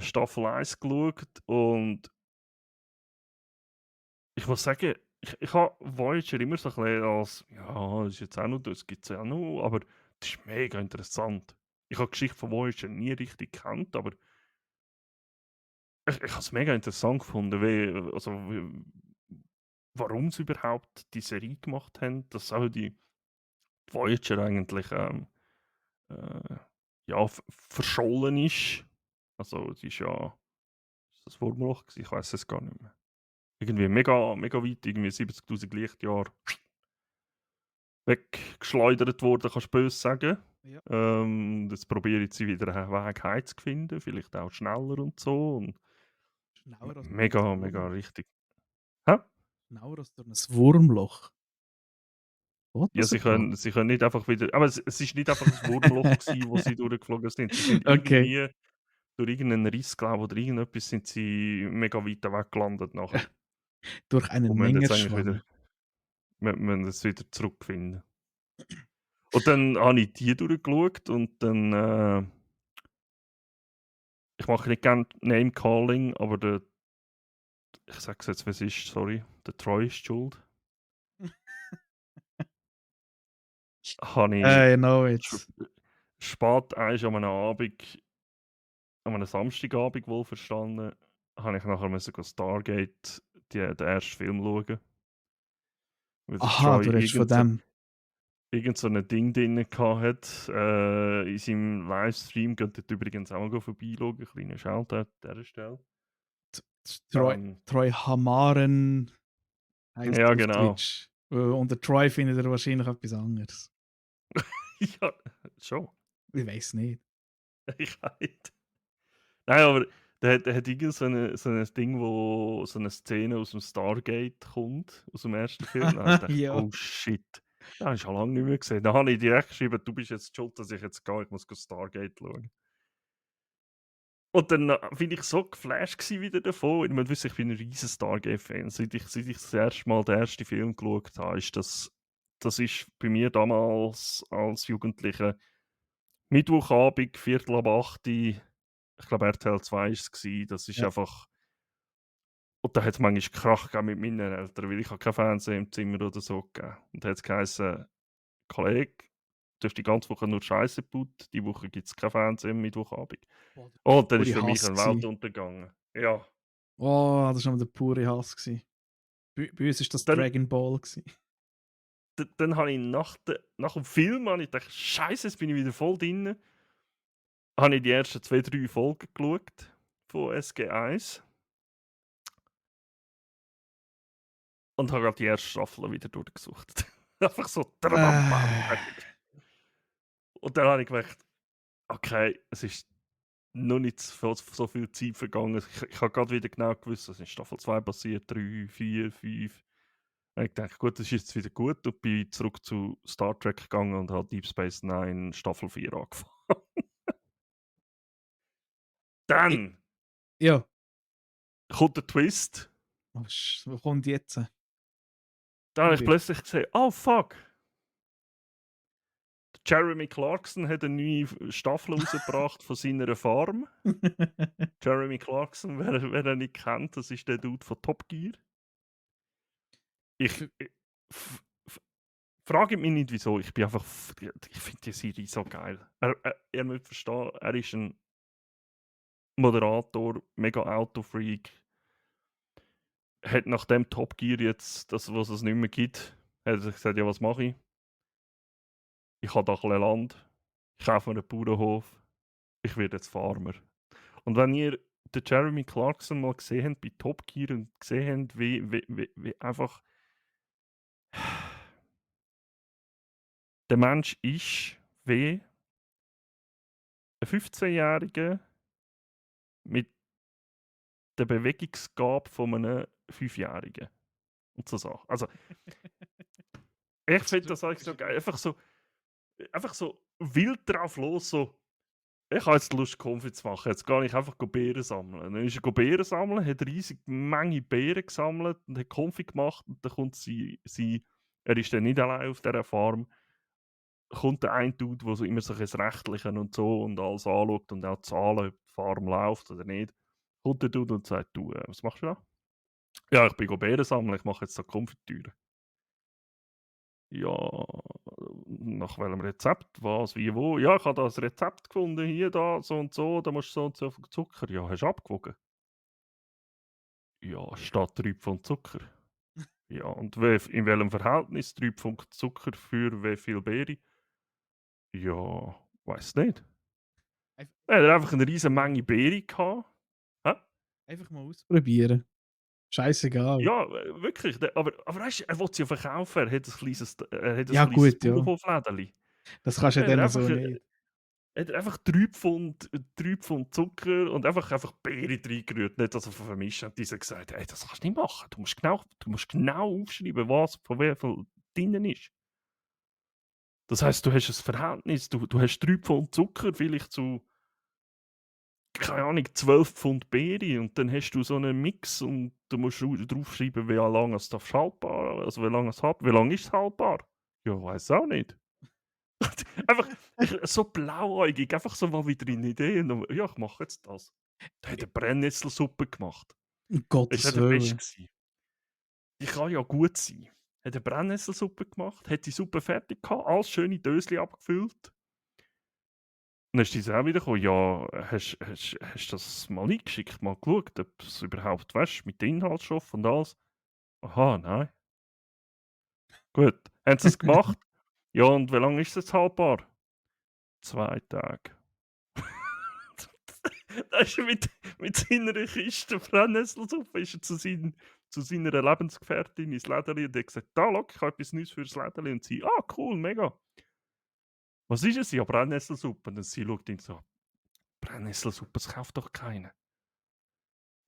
Staffel 1 geschaut und ich muss sagen, ich habe Voyager immer so ein bisschen als, ja, das ist jetzt auch noch, das gibt es ja auch noch, aber das ist mega interessant. Ich habe die Geschichte von Voyager nie richtig gekannt, aber ich habe es mega interessant gefunden, warum sie überhaupt die Serie gemacht haben, dass auch die Voyager eigentlich äh, ja, verschollen ist. Also, sie ist ja, ist das Wurmloch gewesen? Ich weiß es gar nicht mehr. Irgendwie mega, mega weit, irgendwie 70.000 Lichtjahre weggeschleudert worden, kannst du böse sagen. Ja. Jetzt probiere ich sie wieder einen Weg heimzufinden, vielleicht auch schneller und so. Und Schneller als durch mega, ein mega Wurmloch. richtig. Hä? Schneller als durch ein Wurmloch. Ja, Fotos gemacht? sie können nicht einfach wieder, aber es ist nicht einfach 'n Wurmloch gsi, wo sie durchgeflogen sind. Sie sind Okay, irgendwie durch irgendeinen Riss, glaube oder irgendetwas sind sie mega weit weg gelandet nachher durch und einen müssen jetzt eigentlich Mengenschwang. wieder müssen jetzt wieder zurückfinden. Und dann habe ich die durchgeschaut und dann, ich mache nicht gern Name Calling, aber ich sage es jetzt, wie's ist, sorry, der Troy ist schuld. Habe ich I know sch it. spät einst an einem Samstagabend wohlverstanden, habe ich nachher müssen Stargate, den ersten Film schauen, weil der Aha, Troy du redest von dem. irgend so 'n Ding drin hatte, in seinem Livestream. Geht dort übrigens auch mal vorbeischauen, kleiner Shoutout an dieser Stelle. Troy Ähm, Troy Hamaren heisst ja, er auf genau. Twitch. Unter Troy findet er wahrscheinlich etwas anderes. Ja, schon. Ich weiß nicht. Ich weiß. Nein, aber der hat irgend so 'ne Ding, wo so 'ne Szene aus dem Stargate kommt, aus dem ersten Film. Da habe ich gedacht: Ja. „Oh shit, den habe ich schon lange nicht mehr gesehen.“ Da habe ich direkt geschrieben: „Du bist jetzt schuld, dass ich jetzt gehe. Ich muss Stargate schauen.“ Und dann, bin ich so geflasht wieder davon. Ich muss wissen, ich bin 'n riesen Stargate-Fan. Seit ich das erste Mal den ersten Film geschaut habe, das ist bei mir damals als Jugendlicher Mittwochabend, 7:45, ich glaube RTL 2 war's gsi. Das ist Ja. einfach, und da hat's manchmal Krach gegeben mit meinen Eltern, weil ich habe keinen Fernseher im Zimmer oder so gegeben. Und da hat's geheißen: „Kollege, du hast die ganze Woche nur Scheiße gebaut, die Woche gibt's keinen Fernseher am Mittwochabend.“ Boah, das Oh, und dann war ist pure für mich Hass eine Welt gsi. untergegangen. Ja. Oh, das war noch der pure Hass gsi. Bei uns war das Und dann Dragon Ball gsi. dann habe ich nach dem Film habe ich gedacht: „Scheiße, jetzt bin ich wieder voll drin.“ Habe ich die ersten 2 3 Folgen geschaut von SG1 und habe grad die erste Staffel wieder durchgesucht. Einfach so tradam bam, Äh, fertig. Und dann habe ich gemerkt: „Okay, es ist noch nicht so viel Zeit vergangen.“ Ich habe grad wieder genau gewusst, was in Staffel 2 passiert, 3 4 5. Da habe ich gedacht: „Gut, das ist jetzt wieder gut“, und bin zurück zu Star Trek gegangen und habe Deep Space Nine Staffel 4 angefangen. i Dann ja. kommt der Twist. Wo kommt jetzt? Da habe Du ich bist plötzlich gesehen: „Oh fuck, Jeremy Clarkson hat 'ne neue Staffel rausgebracht von seiner Farm.“ Jeremy Clarkson, wer ihn nicht kennt, das ist der Dude von Top Gear. Ich F f f frage mich nicht wieso, ich bin einfach ich finde die Serie so geil. Ihr müsst verstehen, er ist 'n Moderator, mega Autofreak, hat nachdem Top Gear jetzt das, was es nicht mehr gibt, hat er sich gesagt: „Ja, was mache ich? Ich habe da ein bisschen Land, ich kaufe mir 'n Bauernhof, ich werde jetzt Farmer.“ Und wenn ihr den Jeremy Clarkson mal gesehen habt bei Top Gear und gesehen habt, wie einfach der Mensch ist, wie ein 15-Jähriger mit der Bewegungsgabe von einem 5-Jährigen und so Sachen. Also, ich finde das eigentlich so geil. Einfach so wild drauf los, so: „Ich habe jetzt Lust, Konfi zu machen. Jetzt gehe ich einfach Beeren sammeln.“ Dann ist er Beeren sammeln, hat riesige Menge Beeren gesammelt und hat Konfi gemacht, und dann kommt er ist dann nicht allein auf dieser Farm, kommt der eine Dude, der so immer so das Rechtliche und so und alles anschaut und auch Zahlen, ob die Farm läuft oder nicht. Kommt der Dude und sagt: „Du, was machst du da?“ „Ja, ich bin Beeren sammeln, ich mache jetzt so Konfitüre.“ „Ja, nach welchem Rezept? Was, wie, wo?“ „Ja, ich habe da 'n Rezept gefunden, hier, da, so und so und so viel Zucker.“ „Ja, hast du abgewogen?“ „Ja, steht 3 Pfund Zucker.“ „Ja, und in welchem Verhältnis 3 Pfund Zucker für wie viel Beere?“ „Ja, weiß nicht.“ Einf Er hat einfach 'ne riesen ausprobieren. Menge Beeren gehabt. Hä? Einfach mal ausprobieren. Scheißegal. Ja, wirklich, aber weisst du, er will sie ja verkaufen. Er hat 'n Ja kleines gut, ja. Bauernhoflädeli. Das kannst du ja Dann dann so nicht. hat er einfach 3 Pfund Zucker und einfach Beeren reingerührt, nicht dass er vermischt. Und die haben gesagt: „Ey, das kannst du nicht machen. Du musst genau aufschreiben, was von wie viel drinnen ist.“ Das heisst, du hast ein Verhältnis, du hast 3 Pfund Zucker vielleicht zu, keine Ahnung, 12 Pfund Beere und dann hast du so einen Mix und du musst draufschreiben, wie lange es haltbar, also wie lange es hat, wie lange ist es haltbar? Ja, weiß auch nicht. Einfach so blauäugig, einfach so mal wieder in Idee und dann, ja, ich mache jetzt das. Der hat eine Brennnesselsuppe gemacht. Um Das war Gottes ja der Beste Willen. gewesen. Die kann ja gut sein. Hat eine Brennnesselsuppe gemacht, hat die Suppe fertig gehabt, alles schön in Döschen abgefüllt. Und dann ist diese auch wieder gekommen, ja, hast du das mal eingeschickt, mal geschaut, ob es überhaupt weißt, mit den Inhaltsstoffen und alles? Aha, nein. Gut. Haben sie es gemacht? Ja, und wie lange ist es jetzt haltbar? 2 Tage. Da ist er mit seiner Kiste Brennnesselsuppe ist er zu seiner Lebensgefährtin ins Lädeli und hat gesagt: «Da, schau, ich habe etwas Neues fürs Lädeli.» Und sie: «Ah, cool, mega. Was ist es?» «Ja, Brennnesselsuppe.» Und sie schaut ihn so: «Brennnesselsuppe, das kauft doch keiner.»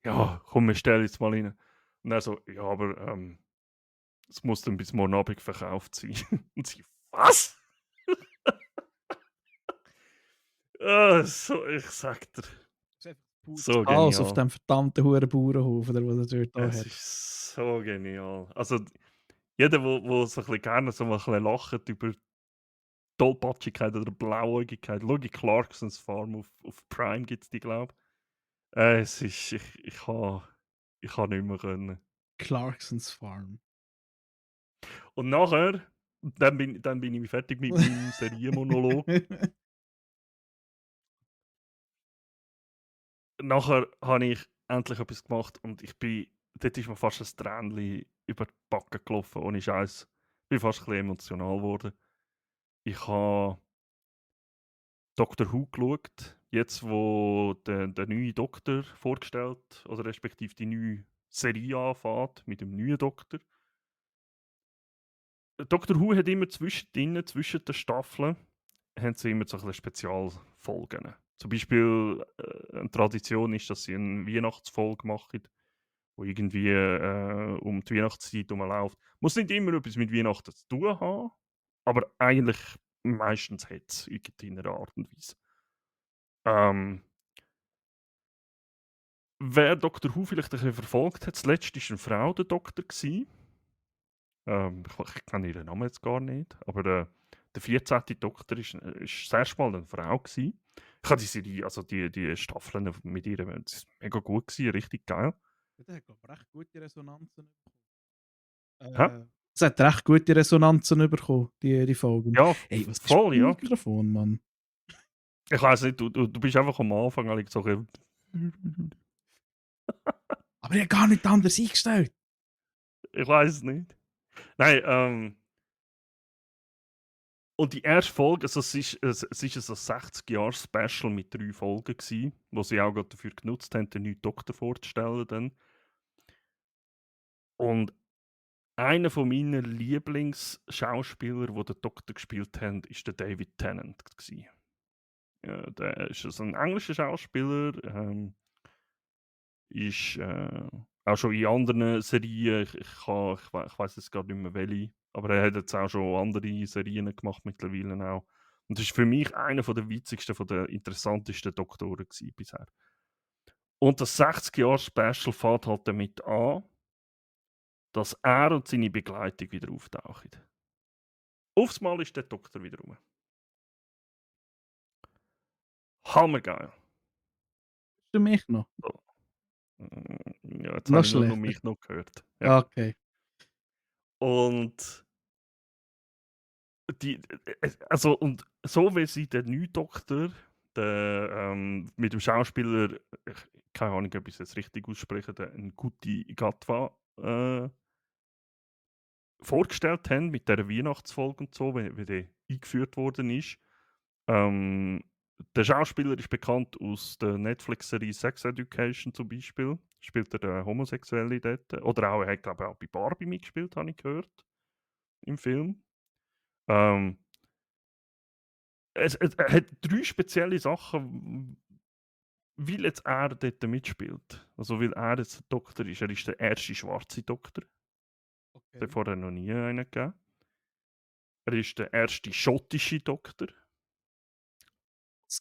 «Ja, komm, wir stellen jetzt mal rein.» Und er so: «Ja, aber, es muss dann bis morgen Abend verkauft sein.» Und sie: «Was?» So, ich sag dir, Es ist einfach pures so Chaos auf genial. dem verdammten Huren-Bauernhof, oder, was er dort Es hat. ist so genial. Also, jeder, wo so ein bisschen gerne so mal ein bisschen lacht über Tollpatschigkeit oder Blauäugigkeit, schau in Clarksons Farm auf Prime gibt's die, glaube ich. Es ist ich ha nicht mehr können. Clarksons Farm. Und nachher, dann bin ich fertig mit meinem Serienmonolog. Nachher habe ich endlich etwas gemacht und dort ist mir fast ein Tränchen über die Backe gelaufen, ohne Scheiß. Ich bin fast ein bisschen emotional geworden. Ich habe Doctor Who geschaut, jetzt wo der neue Doktor vorgestellt oder respektive die neue Serie anfängt mit dem neuen Doktor. Doctor Who hat immer zwischendrin, zwischen den Staffeln, haben sie immer so ein bisschen Spezialfolgen. Zum Beispiel eine Tradition ist, dass sie eine Weihnachtsfolge machen, wo irgendwie um die Weihnachtszeit herumläuft. Muss nicht immer etwas mit Weihnachten zu tun haben, aber eigentlich meistens hat es in irgendeiner Art und Weise. Ähm, Wer Doctor Who vielleicht ein bisschen verfolgt hat, zuletzt war eine Frau der Doktor gewesen. Ich kenne ihren Namen jetzt gar nicht, aber der 14. Doktor ist das erste Mal eine Frau gewesen. Ich habe die Serie, also die Staffeln mit ihr, das ist mega gut gewesen, richtig geil. Der hat, glaube ich, recht gute Resonanzen Hä? bekommen. Es hat recht gute Resonanzen bekommen, die Folgen. Ja, Hey, was ist voll, mit dem ja. Mikrofon, Mann? Ich weiß nicht, du bist einfach am Anfang eigentlich so ein bisschen- Aber ich habe gar nicht anders eingestellt. Ich weiß es nicht. Nein, und die erste Folge, also es ist so 60-Jahre-Special mit 3 Folgen gewesen, wo sie auch gerade dafür genutzt haben, den neuen Doktor vorzustellen dann. Und einer von meinen Lieblingsschauspieler, der den Doktor gespielt haben, ist der David Tennant gewesen. Ja, der ist also ein englischer Schauspieler, ist auch schon in anderen Serien, ich weiß jetzt gar nicht mehr welche, aber er hat jetzt auch schon andere Serien gemacht mittlerweile auch. Und das ist für mich einer von der witzigsten, von der interessantesten Doktoren gewesen bisher. Und das 60-Jahre-Special fängt halt damit an, dass er und seine Begleitung wieder auftauchen. Aufs Mal ist der Doktor wieder rum. Hammergeil. Für mich noch. So. Ja, jetzt Noch habe ich nur noch schlechter. mich noch gehört. Ja. Okay. Und also, und so wie sie den neuen Doktor, mit dem Schauspieler, keine Ahnung, ob ich es jetzt richtig ausspreche, den Ncuti Gatwa vorgestellt haben mit dieser Weihnachtsfolge und so, wie der eingeführt worden ist. Ähm, der Schauspieler ist bekannt aus der Netflix-Serie Sex Education zum Beispiel. Spielt er den Homosexuelle dort. Oder auch, er hat, glaube ich, auch bei Barbie mitgespielt, habe ich gehört, im Film. Ähm, er hat 3 spezielle Sachen, weil jetzt er dort mitspielt. Also, weil er jetzt der Doktor ist. Er ist der erste schwarze Doktor. Es hat Okay. vorher noch nie einen gegeben. Er ist der erste schottische Doktor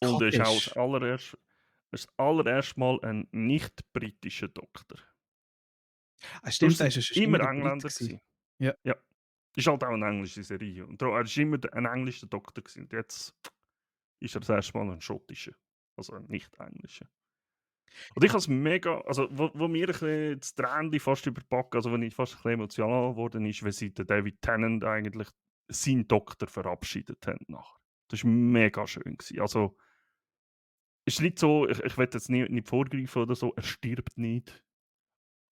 und er ist auch Scottish. das allererste Mal ein nicht-britischer Doktor. Stimmt, Sonst er sind war ja es schon immer immer der Brite Engländer gewesen. gewesen. Ja. Ja, ist halt auch eine englische Serie und er ist immer ein englischer Doktor gewesen. Und jetzt ist er das erste Mal ein schottischer, also ein nicht-englischer. Und ich habe es mega, also wo mir ein bisschen das Tränchen fast überpackt, also wenn ich fast ein bisschen emotional geworden ist, wenn sie den David Tennant eigentlich seinen Doktor verabschiedet haben nachher. Das war mega schön gewesen. Also es ist nicht so, ich will jetzt nicht vorgreifen oder so, er stirbt nicht,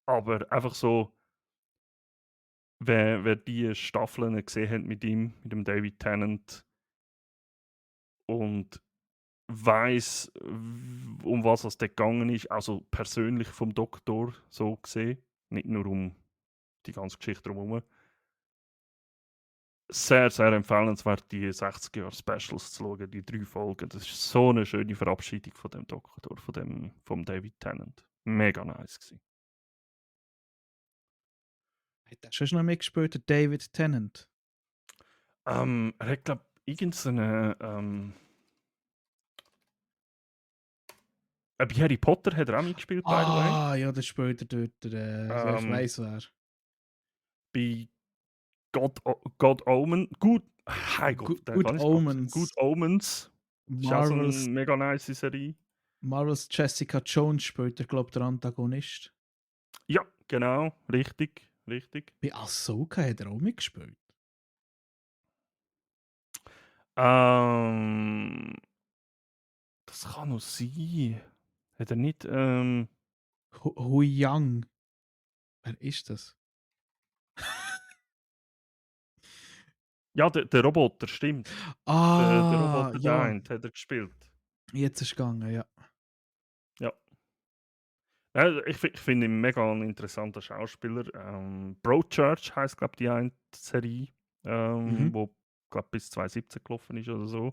aber einfach so, wer die Staffeln gesehen hat mit ihm, mit dem David Tennant und weiß, um was es dort gegangen ist, also persönlich vom Doktor so gesehen, nicht nur um die ganze Geschichte drumherum. Sehr, sehr empfehlenswert, die 60er-Jahre-Specials zu schauen, die 3 Folgen. Das ist so eine schöne Verabschiedung von dem Doktor, vom David Tennant. Mega nice gewesen. Hat er schon noch mitgespielt, der David Tennant? Er hat, glaube ich, irgendeine. Bei Harry Potter hat er auch mitgespielt, by the way. Ja, das spielt er dort. Ja, ich weiss wer. Bei God Omen. Gut. Hey Gott, den Good kann ich Omens. Good Omens. Ist auch so eine Marvels, mega nice Serie. Marvels Jessica Jones spielt er, glaube ich, der Antagonist. Ja, genau. Richtig, richtig. Bei Ahsoka hat er auch mitgespielt. Das kann noch sein. Hat er nicht. Hui Yang. Wer ist das? Ja, der Roboter, stimmt. Der Roboter, der Ja. eine, hat er gespielt. Jetzt ist es gegangen, ja. Ja. Ja, ich finde ihn mega ein interessanter Schauspieler. Broadchurch heisst, glaube ich, die eine Serie, wo, glaube bis 2017 gelaufen ist oder so.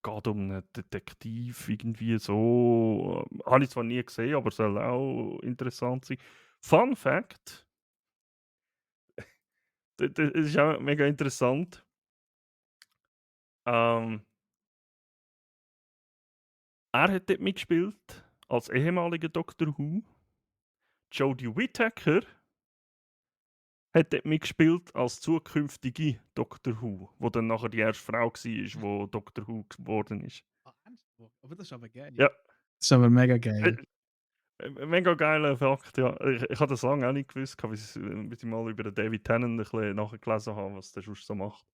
Geht um einen Detektiv irgendwie so. Habe ich zwar nie gesehen, aber soll auch interessant sein. Fun Fact: Das ist auch mega interessant. Er hat dort mitgespielt als ehemaliger Doctor Who. Jodie Whittaker hat dort mitgespielt als zukünftige Doctor Who, wo dann nachher die erste Frau war, die Doctor Who geworden ist. Aber das ist aber geil. Ja, Das ist aber mega geil. mega geiler Fakt, ja. Ich habe das lange auch nicht gewusst, bis ich mal über den David Tennant ein bisschen nachgelesen habe, was der sonst so macht.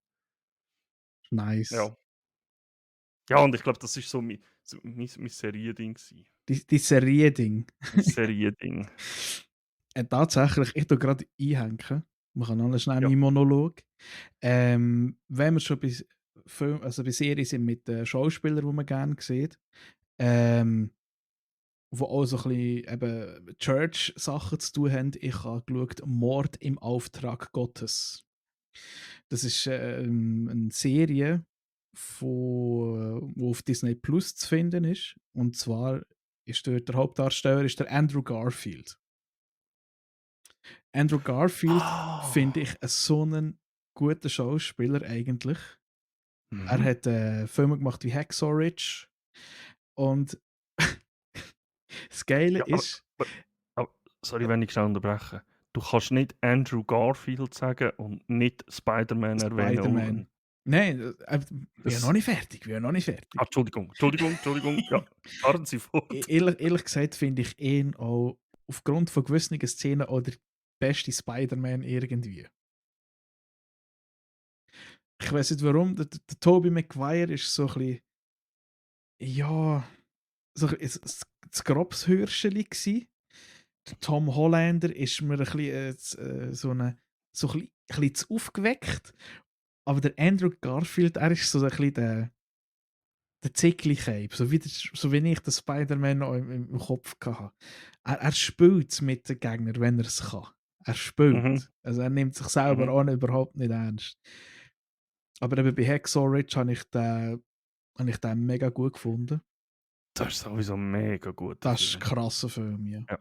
Nice. Ja. Ja, und ich glaube, das ist so mein Seriending gewesen. Die Serie-Ding. Mein Seriending. Tatsächlich, ich tue gerade einhängen. Man kann alles schnell Ja. meinen Monolog. Wenn wir schon bei Film, also bei Serien sind mit Schauspielern, die man gerne sieht, wo auch so ein bisschen eben Church-Sachen zu tun haben. Ich habe geschaut Mord im Auftrag Gottes. Das ist eine Serie, wo auf Disney Plus zu finden ist. Und zwar ist dort der Hauptdarsteller ist der Andrew Garfield. Andrew Garfield finde ich so einen guten Schauspieler eigentlich. Er Mhm. hat Filme gemacht wie Hacksaw Ridge und das Geile Ja, ist, aber sorry, wenn ich schnell unterbreche. Du kannst nicht Andrew Garfield sagen und nicht Spider-Man erwähnen. Spider-Man. Nein, wir sind noch nicht fertig. Entschuldigung. Ja, fahren Sie fort. Ehrlich gesagt finde ich ihn auch aufgrund von gewissen Szenen auch der beste Spider-Man irgendwie. Ich weiß nicht warum, der Tobey Maguire ist so ein bisschen, ja, so ein bisschen das Grobshörscheli gsi. Der Tom Hollander ist mir ein bisschen so ein bisschen zu aufgeweckt. Aber der Andrew Garfield, er ist so ein bisschen der Zickli-Cape, so wie ich den Spider-Man noch im Kopf hatte. Er spielt es mit den Gegnern, wenn er es kann. Er spielt. Mhm. Also er nimmt sich selber auch überhaupt nicht ernst. Aber eben bei Hacksaw Ridge habe ich den mega gut gefunden. Das ist sowieso mega gut. Das ist ein krasser Film, ja. Ja.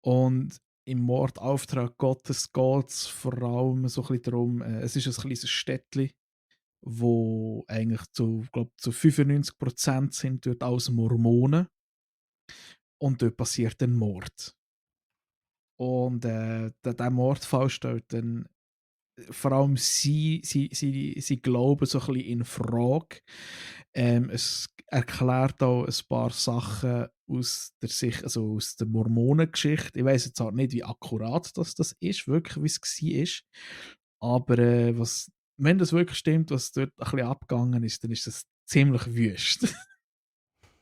Und im Mordauftrag Gottes geht es vor allem so ein bisschen darum, es ist ein kleines Städtchen, wo eigentlich zu 95% sind dort alles Mormonen und dort passiert ein Mord. Und der Mordfall stellt dann vor allem sie glauben so ein bisschen in Frage. Es erklärt auch ein paar Sachen aus der Sicht, also aus der Mormonengeschichte. Ich weiß jetzt auch nicht, wie akkurat das ist, wirklich, wie es war. Aber wenn das wirklich stimmt, was dort ein bisschen abgegangen ist, dann ist das ziemlich wüst.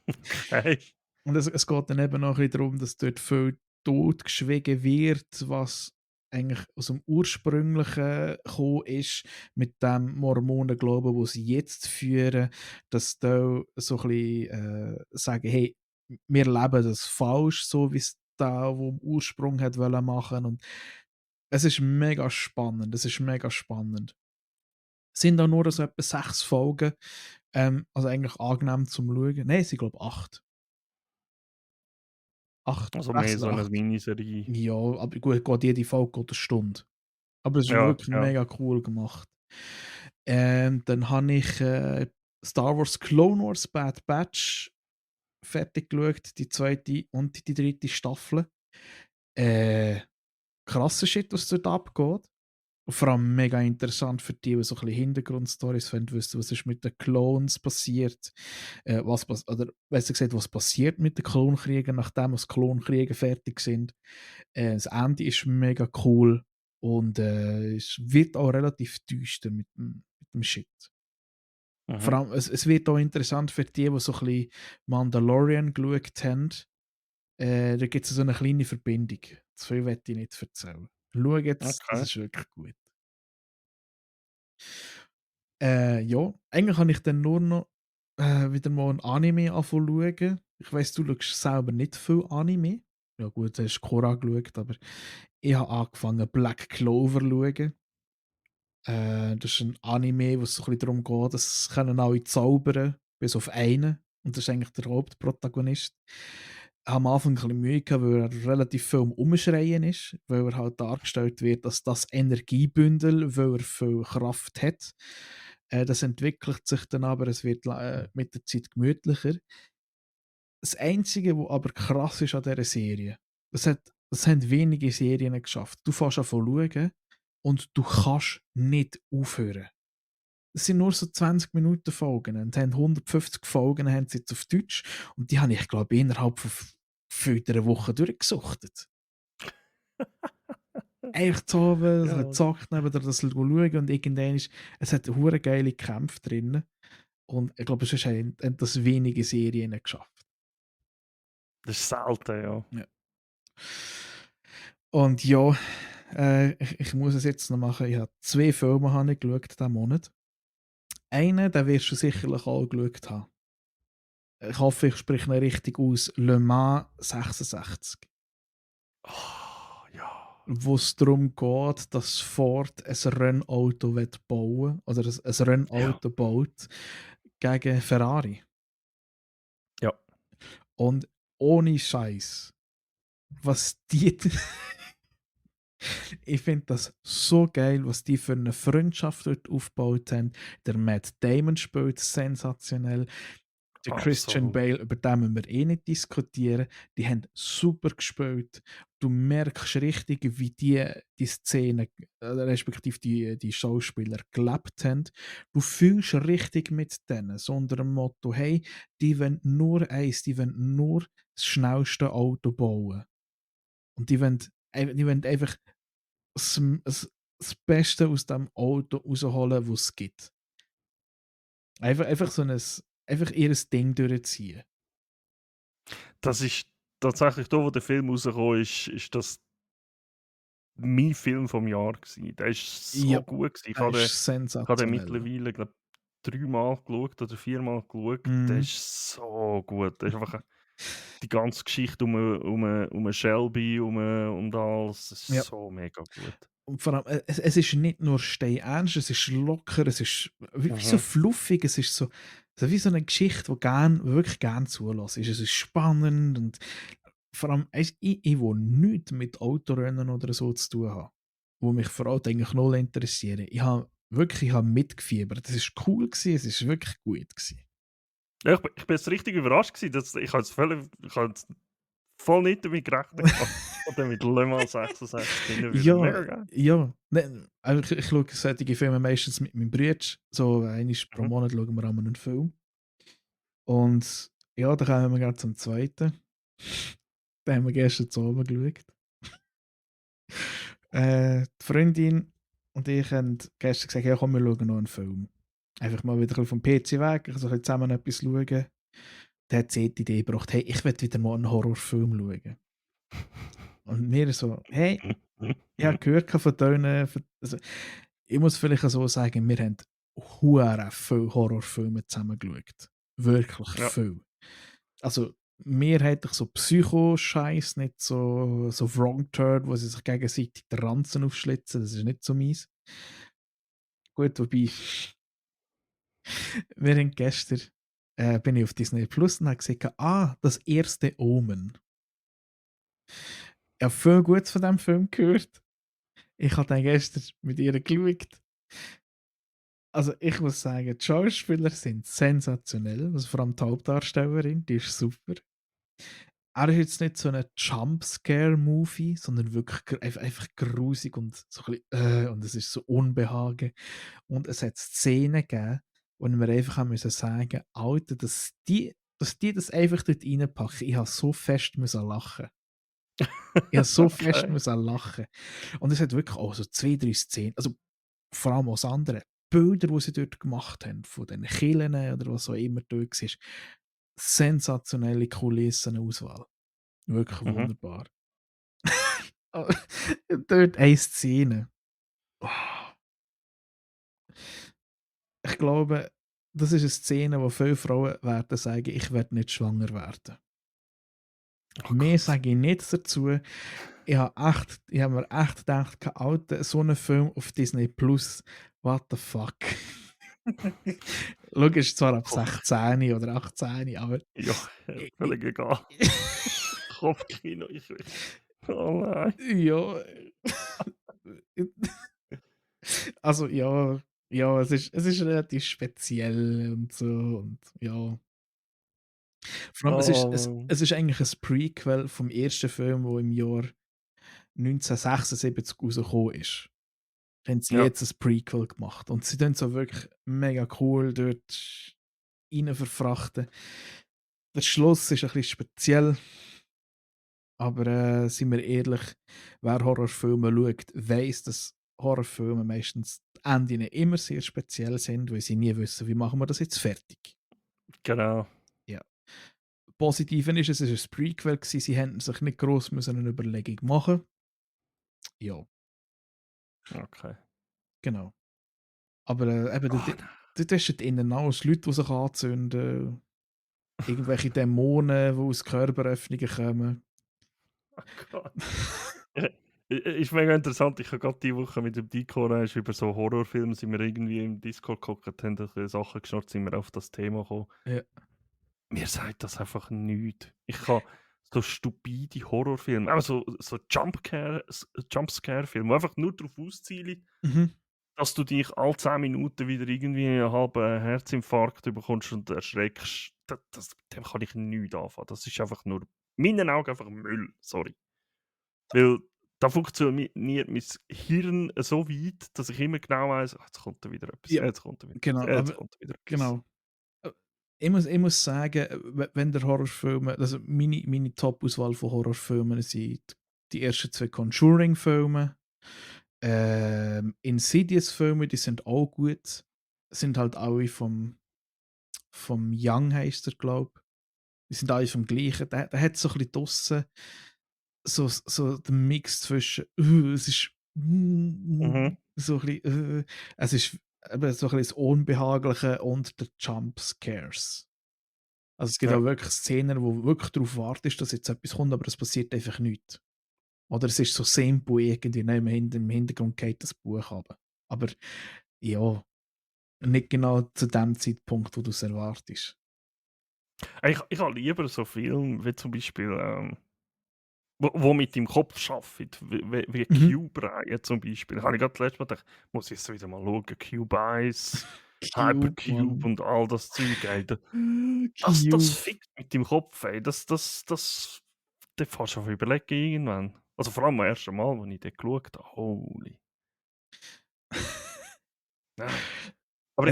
Okay. Und es geht dann eben auch ein bisschen darum, dass dort viel totgeschwiegen wird, was eigentlich aus dem Ursprünglichen gekommen ist, mit dem Mormonenglauben, wo sie jetzt führen, dass da so ein bisschen sagen, hey, wir leben das falsch, so wie es da, wo im Ursprung hat wollen machen. Und es ist mega spannend, es ist mega spannend. Es sind auch nur so etwa 6 Folgen, also eigentlich angenehm zum Schauen. Nein, es sind glaube ich 8. 8, Also mehr 6 so oder eine 8. Miniserie. Ja, aber gut, geht jede Folge geht 'ne Stunde. Aber es ist Ja, wirklich ja. mega cool gemacht. Dann habe ich, Star Wars Clone Wars Bad Batch fertig geschaut, die zweite und die dritte Staffel. Äh, krasser Shit, was dort abgeht. Und vor allem mega interessant für die so ein bisschen Hintergrundstories wissen, was ist mit den Clones passiert, oder besser gesagt, was passiert mit den Klonkriegen, nachdem die Klonkriege fertig sind. Das Ende ist mega cool und es wird auch relativ düster mit dem Shit. Vor Mhm. allem, es wird auch interessant für die so ein bisschen Mandalorian geschaut haben. Da gibt es so eine kleine Verbindung. Zu viel möchte ich nicht erzählen. Schau jetzt, das Okay. ist wirklich gut. Ja, eigentlich habe ich dann nur noch wieder mal ein Anime angefangen zu schauen. Ich weiss, du schaust selber nicht viel Anime. Ja gut, du hast Korra geschaut, aber ich habe angefangen Black Clover zu schauen. Das ist ein Anime, wo es so ein bisschen darum geht, dass können alle zaubern, bis auf einen. Und das ist eigentlich der Hauptprotagonist. Ich hatte am Anfang ein bisschen Mühe gehabt, weil er relativ viel am Umschreien ist, weil er halt dargestellt wird, dass das Energiebündel, weil er viel Kraft hat. Das entwickelt sich dann aber, es wird mit der Zeit gemütlicher. Das Einzige, was aber krass ist an dieser Serie, das haben wenige Serien geschafft. Du fängst an zu schauen und du kannst nicht aufhören. Es sind nur so 20 Minuten Folgen und haben 150 Folgen haben sie jetzt auf Deutsch und die habe ich, glaube ich, innerhalb von 4 Wochen durchgesuchtet. Einfach zu Abend, Ja, so gezockt, neben das schauen und irgendwann ist, es hat hure geile Kämpfe drin und ich glaube, sonst haben das wenige Serien geschafft. das ist selten, ja. Ja. Und ja, ich muss es jetzt noch machen. Ich habe 2 Filme habe ich geschaut diesen Monat. Einen, den wirst du sicherlich auch geschaut haben. Ich hoffe, ich spreche ihn richtig aus. Le Mans 66. Oh, ja. Wo es darum geht, dass Ford ein Rennauto bauen will, oder ein Ja. Rennauto baut gegen Ferrari. Ja. Und ohne Scheiß, was die. Ich finde das so geil, was die für eine Freundschaft dort aufgebaut haben. Der Matt Damon spielt sensationell. Der Christian Absolut. Bale, über den müssen wir eh nicht diskutieren. Die haben super gespielt. Du merkst richtig, wie die Szene, respektive die Schauspieler gelebt haben. Du fühlst richtig mit denen, so unter dem Motto, hey, die wollen nur eins, die wollen nur das schnellste Auto bauen. Und die wollen einfach das Beste aus dem Auto rausholen, was es gibt. Einfach einfach ihr Ding durchziehen. Das ist tatsächlich da, wo der Film rausgekommen ist das mein Film vom Jahr gewesen. Der ist Ja, so gut gewesen. er ist Ich habe den sensationell. mittlerweile, glaube 3-mal geschaut oder 4-mal geschaut. Der Mhm. ist so gut. Der ist einfach die ganze Geschichte um Shelby, um alles, das ist Ja. so mega gut. Und vor allem, es ist nicht nur steinernst, es ist locker, es ist wie so Mhm. fluffig, es ist so wie so eine Geschichte, die wirklich gern zulässt. Es ist spannend und vor allem, ich will nichts mit Autorennen oder so zu tun haben, wo mich vor allem eigentlich null interessieren. Ich habe mitgefiebert. Das ist cool gewesen, es ist wirklich gut gewesen. Ja, ich bin jetzt richtig überrascht gewesen, ich habe jetzt voll nicht damit gerechnet gehabt. Und dann mit Le Mans 66 finden würde. Ja, Mega geil. ja. Also ich schaue solche Filme meistens mit meinem Bruder. So einmal pro Mhm. Monat schauen wir einmal einen Film. Und ja, da kommen wir gerade zum zweiten. Den haben wir gestern zu Abend geschaut. Die Freundin und ich haben gestern gesagt, ja komm, wir schauen noch einen Film. Einfach mal wieder ein bisschen vom PC weg, so ein bisschen zusammen etwas schauen. Dann hat sie die Idee gebracht, hey, ich will wieder mal einen Horrorfilm schauen. Und mir so, hey, ich habe gehört von denen, also, ich muss vielleicht auch so sagen, wir haben hure viele Horrorfilme zusammen geschaut. Wirklich Ja. viel. Also, mehrheitlich so Psycho-Scheiß, nicht so Wrong Turn, wo sie sich gegenseitig den Ranzen aufschlitzen, das ist nicht so meins. Gut, wobei, wir haben gestern bin ich auf Disney Plus und habe gesagt, das erste Omen. Ich habe viel Gutes von diesem Film gehört. Ich habe den gestern mit ihr geschaut. Also ich muss sagen, die Schauspieler sind sensationell. Also vor allem die Hauptdarstellerin, die ist super. Er ist jetzt nicht so ein Jumpscare-Movie, sondern wirklich einfach grusig und so ein bisschen, und es ist so Unbehagen. Und es hat Szenen gegeben, wo wir einfach haben müssen sagen, Alter, dass die das einfach dort reinpacken. Ich habe so fest müssen lachen. Ich habe so fest Okay. müssen lachen. Und es hat wirklich auch so 2, 3 Szenen, also vor allem auch das andere, Bilder, die sie dort gemacht haben, von den Killen oder was auch immer dort war, sensationelle Kulissenauswahl. Wirklich Mhm. wunderbar. Aber dort eine Szene. Oh, ich glaube, das ist eine Szene, wo viele Frauen werden sagen, ich werde nicht schwanger werden. Oh Mehr Gott. sage ich nicht dazu. Ich habe mir echt gedacht, Alter, so ein Film auf Disney Plus, what the fuck. Schau, ist zwar ab Kopf. 16 oder 18, aber Ja, ich, völlig egal. Kopfkino, oh nein. ja, also ja, es ist relativ speziell und so und ja. Vor allem, Oh, es ist eigentlich ein Prequel vom ersten Film, der im Jahr 1976 rausgekommen ist. Haben sie ja, jetzt ein Prequel gemacht und sie tun so wirklich mega cool dort rein verfrachten. Der Schluss ist ein bisschen speziell, aber sind wir ehrlich, wer Horrorfilme schaut, weiss, dass Horrorfilme meistens die Enden immer sehr speziell sind, weil sie nie wissen, wie machen wir das jetzt fertig. genau. Ja. Positiven ist, es war ein Prequel gewesen, sie hätten sich nicht gross müssen eine Überlegung machen. Ja, Okay. genau. Aber eben, Oh nein. dort hast du drinnen alles Leute, die sich anzünden, irgendwelche Dämonen, die aus Körperöffnungen kommen. Oh Gott. Ist mega interessant. Ich habe gerade die Woche mit dem Diko über so Horrorfilme sind wir irgendwie im Discord geguckt, haben ein bisschen Sachen geschnurrt, sind wir auf das Thema gekommen. Ja. Mir sagt das einfach nichts. Ich kann so stupide Horrorfilme, aber so Jumpscare-Filme, die einfach nur darauf auszielen, Mhm. dass du dich alle 10 Minuten wieder irgendwie einen halben Herzinfarkt bekommst und erschreckst. Mit dem kann ich nichts anfangen. Das ist einfach nur, in meinen Augen einfach Müll, sorry. Weil da funktioniert mein Hirn so weit, dass ich immer genau weiss: Jetzt kommt da wieder etwas, Ja, jetzt kommt da wieder etwas, genau, jetzt aber kommt da wieder etwas.» genau. Äh, ich muss sagen, wenn der Horrorfilme, also meine Top-Auswahl von Horrorfilmen sind die ersten 2 Conjuring-Filme, Insidious-Filme, die sind auch gut, sind halt alle vom Young heisst er, glaube ich. Die sind alle vom Gleichen. Der hat so ein bisschen draussen so den Mix zwischen, es ist Mhm, so ein bisschen, es ist eben so ein bisschen das Unbehagliche und der Jumpscares. Also, es gibt ja, auch wirklich Szenen, wo du wirklich darauf wartest, dass jetzt etwas kommt, aber es passiert einfach nichts. Oder es ist so simpel irgendwie, ne, im Hintergrund geht das Buch runter. Aber ja, nicht genau zu dem Zeitpunkt, wo du es erwartest. ich habe lieber so Filme wie zum Beispiel, wo mit deinem Kopf arbeitet, wie Mhm. Cube-Reihe zum Beispiel. Da habe ich gerade letztes Mal gedacht, muss ich jetzt wieder mal schauen, Cube Eyes, Cube, Hypercube Mann. und all das Zeug, ey. Das Cube. fickt mit deinem Kopf, ey. Da fährst du auf überlegen irgendwann. Also vor allem am ersten Mal, als ich den geschaut habe. Holy. Nein. Aber Äh,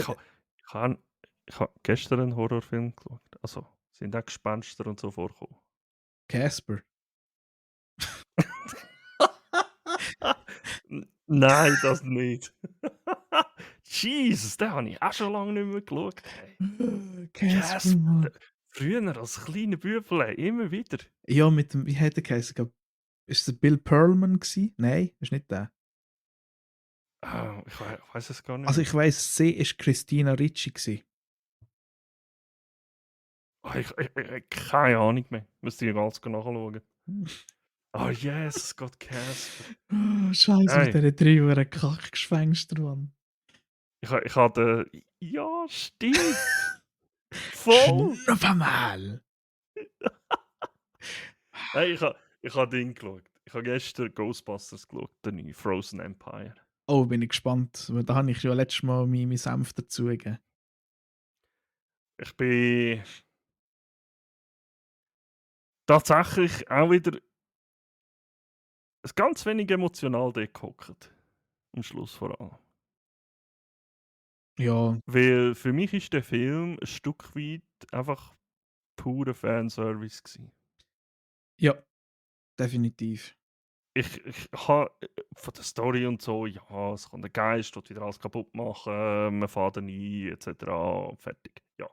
ich habe gestern einen Horrorfilm geschaut. Also sind auch Gespenster und so vorgekommen. Casper. Nein, das nicht. Jesus, den habe ich auch schon lange nicht mehr geschaut. Hey. Casper, Casper, Mann. früher als kleiner Bübel, immer wieder. Ja, mit dem, wie hat der geheißen? Ich glaub, ist es Bill Pearlman gsi? Nein, ist nicht der. Ich weiß es gar nicht Also mehr. ich weiss, sie ist Christina Ricci gsi. Keine Ahnung mehr. Müsste ich ganz genau nachschauen. Oh yes, Gott Casper. Scheiße, mit Hey, diesen drei Uhren Kackgeschwängster, Mann. ich hatte. Ja, stimmt. Voll. Schnuppermal! Hey, ich habe Ding geschaut. Ich habe gestern Ghostbusters geschaut, der neue Frozen Empire. Oh, bin ich gespannt. Weil da habe ich ja letztes Mal meinen Senf dazugegeben. Ich bin tatsächlich auch wieder ein ganz wenig emotional dort gehockt. Am Schluss vor allem. Ja, Weil für mich ist der Film ein Stück weit einfach purer Fanservice gewesen. ja, definitiv. Ich habe von der Story und so, ja, es kommt ein Geist, der wieder alles kaputt machen, man fährt ihn ein, etc. Fertig. Ja.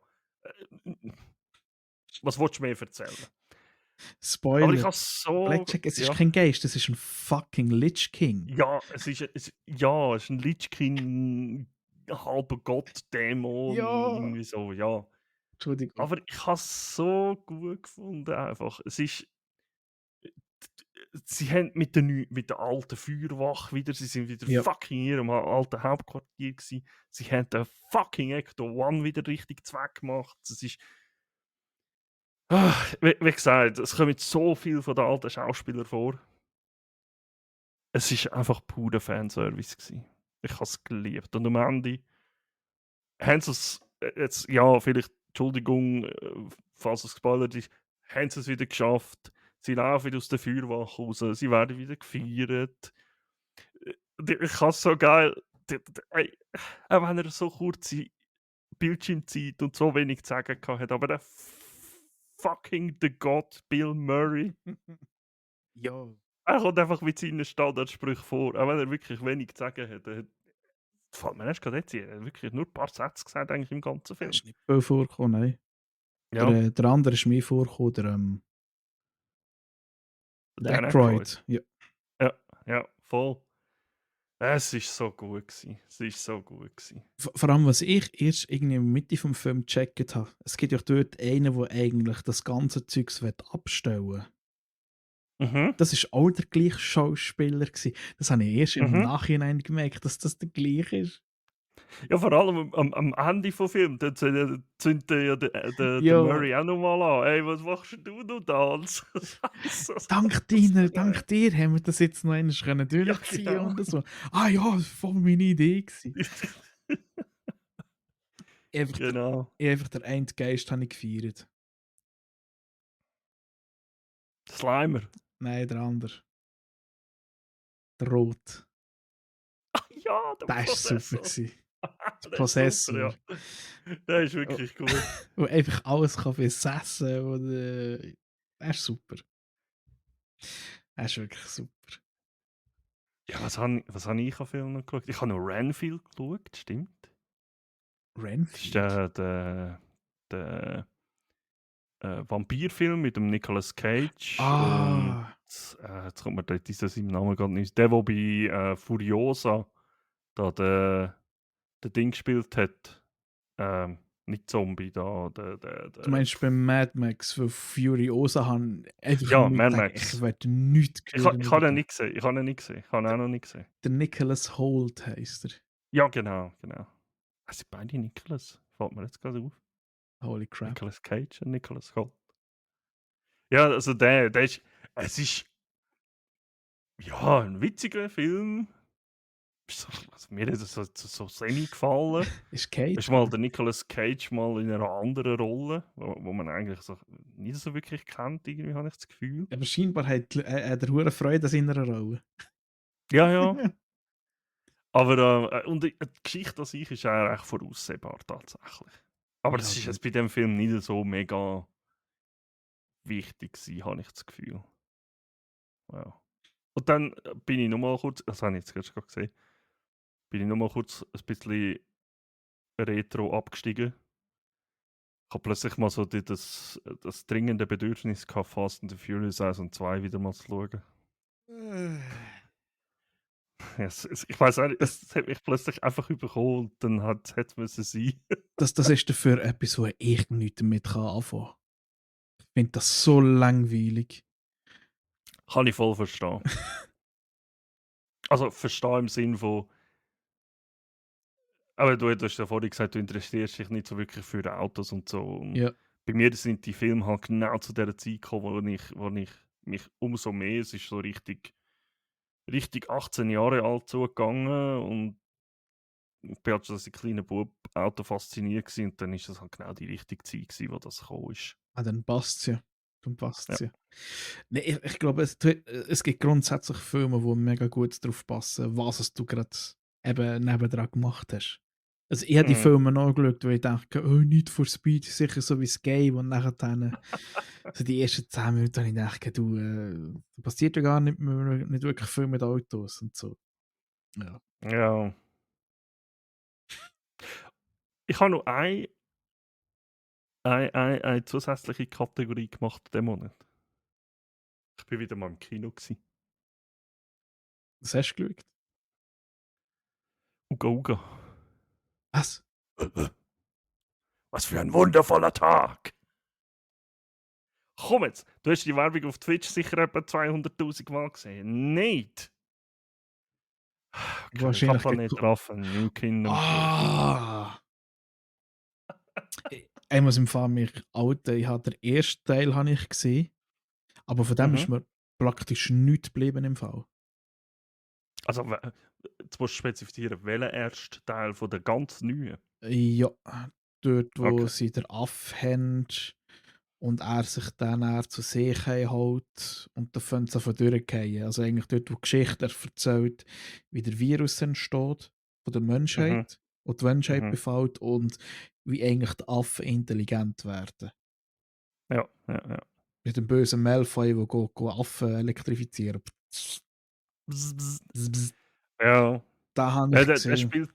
Was willst du mir erzählen? Aber ich Spoiler. habe so. Blackjack, es ist Ja. kein Geist, es ist ein fucking Lich King. Ja, es ist ein Lich King, halber Gott, Dämon, Ja. irgendwie so, ja. Entschuldigung. Aber ich habe es so gut gefunden einfach. Sie haben mit der alten Feuerwache wieder, sie sind wieder Ja. fucking in ihrem alten Hauptquartier gewesen. Sie haben den fucking Ecto One wieder richtig Zweck gemacht. Es ist, wie gesagt, es kommen so viel von den alten Schauspielern vor. Es ist einfach purer Fanservice gewesen. Ich habe es geliebt. Und am Ende haben sie es jetzt, ja, vielleicht, Entschuldigung, falls es gespoilert ist, haben sie es wieder geschafft. Sie laufen wieder aus der Feuerwache raus, sie werden wieder gefeiert. Ich habe es so geil. Ey, auch wenn er so kurze Bildschirmzeit und so wenig zu sagen hat, aber der fucking The God Bill Murray, Ja. er kommt einfach mit seinen Standardsprüchen vor, auch wenn er wirklich wenig zu sagen hat. Fällt mir erst gerade jetzt ein, er hat wirklich nur ein paar Sätze gesagt eigentlich im ganzen Er Film. ist nicht viel vorgekommen, nein. Ja, Der andere ist mir vorgekommen, der Dan Aykroyd. Aykroyd. Ja. Ja, ja, voll. Es ist so gut gewesen. Es ist so gut gewesen. Vor allem, was ich erst irgendwie in der Mitte vom Film gecheckt habe, es gibt ja dort einen, der eigentlich das ganze Zeugs abstellen will. Mhm, Das ist auch der gleiche Schauspieler gewesen. Das habe ich erst im mhm. Nachhinein gemerkt, dass das der gleiche ist. Ja, vor allem am Ende vom Film, dann zündet ja der Ja, Murray auch nochmal an. Ey, was machst du da? Scheiße. dank dir haben wir das jetzt noch einmal Ja, durchziehen genau. und so. Ah ja, das war voll meine Idee gewesen. Einfach der, Genau. einfach der Endgeist habe ich gefeiert. Slimer. Nein, der andere. Der Rot. Ja, der Der war super Possessor. gewesen. Der Der ist super, Possessor. ja. Der ist Oh, wirklich gut. wo einfach alles kann besessen oder. Er ist super. Er ist wirklich super. Ja, was habe ich an Film noch geschaut? Ich habe noch Renfield geschaut, stimmt. Das ist Renfield. der Vampirfilm mit dem Nicolas Cage und Ah, jetzt kommt mir dieser seinem Namen gerade nicht. Der bei Furiosa da der Ding gespielt hat. Nicht Zombie da, du meinst beim Mad Max, wo Furiosa haben einfach ja, nichts Mad sagen. Ich Max. werde nichts hören Ich über habe ihn den. nicht gesehen. Ich habe ihn nicht gesehen. Ich habe ihn auch noch nicht gesehen. Der Nicholas Holt heisst er. Ja, genau, genau. Es sind beide Nicolas. Fällt mir jetzt gerade auf. Holy crap. Nicolas Cage und Nicolas Hoult. Ja, also der ist. Es ist Ja, ein witziger Film. Also, mir hat es so semi gefallen. Ist Cage, Ist mal oder? der Nicolas Cage mal in einer anderen Rolle, wo man eigentlich so nicht so wirklich kennt, irgendwie, habe ich das Gefühl. Aber scheinbar hat er hure Freude an seiner Rolle. Ja, ja. Aber, und die Geschichte an sich ist ja eigentlich voraussehbar tatsächlich. Aber Ja, das ist gut. jetzt bei dem Film nicht so mega wichtig gewesen, habe ich das Gefühl. Ja. Und dann bin ich noch mal kurz, das habe ich jetzt gerade gesehen, bin ich noch mal kurz ein bisschen retro abgestiegen. Ich habe plötzlich mal so das dringende Bedürfnis gehabt, Fast and the Furious 1 und 2 wieder mal zu schauen. Ja, ich weiß auch nicht, Das, es hat mich plötzlich einfach überkommen und dann hat es müssen sein. das ist dafür etwas, wo ich nichts damit anfangen kann. Ich finde das so langweilig. Kann ich voll verstehen. Also verstehen im Sinn von, aber du hast ja vorhin gesagt, du interessierst dich nicht so wirklich für Autos und so. Und Ja, bei mir sind die Filme halt genau zu der Zeit gekommen, wo ich mich umso mehr, es ist so richtig 18 Jahre alt zugegangen und ich bin halt schon als kleiner Bub Auto fasziniert gewesen, und dann ist das halt genau die richtige Zeit gewesen, wo das gekommen ist. dann passt es ja. Dann passt Ja. es ja. Nee, ich glaube, es gibt grundsätzlich Filme, die mega gut darauf passen, was es du gerade eben nebendran gemacht hast. Also ich habe die Mhm. Filme angeschaut, wo ich denke, oh, Need for Speed ist sicher so wie das Game und nachher dann, so die ersten 10 Minuten habe ich gedacht, du, da passiert ja gar nicht wirklich viel mit Autos und so. Ja. Ja. Ich habe noch eine zusätzliche Kategorie gemacht diesen Monat. Ich bin wieder mal im Kino gewesen. Das hast du geschaut? Uga Uga. Was? Was für ein wundervoller Tag! Komm jetzt, du hast die Werbung auf Twitch sicher etwa 200.000 Mal gesehen. Nicht! Okay, ich habe Wahrscheinlich Planet Raffen, New Kingdom geschaut. Ah! Ich muss im Fall mich outen. Ich habe den ersten Teil habe ich gesehen, aber von dem ist Mhm. mir praktisch nichts geblieben im Fall. Also, jetzt musst du spezifizieren, welcher erste Teil von der ganz neuen? Ja, dort, wo Okay. sie den Aff haben und er sich dann eher zu sich holt und dann fängt es an von durchgehen. Also eigentlich dort, wo die Geschichte erzählt, wie der Virus entsteht von der Mhm. Menschheit und die Menschheit Mhm. befällt und wie eigentlich die Affen intelligent werden. Ja, ja, ja. Mit dem bösen Malfoy, der Affen elektrifizieren. Bzz, bzz. Bzz, bzz. Ja. Da habe Ja, ich der gesehen. spielt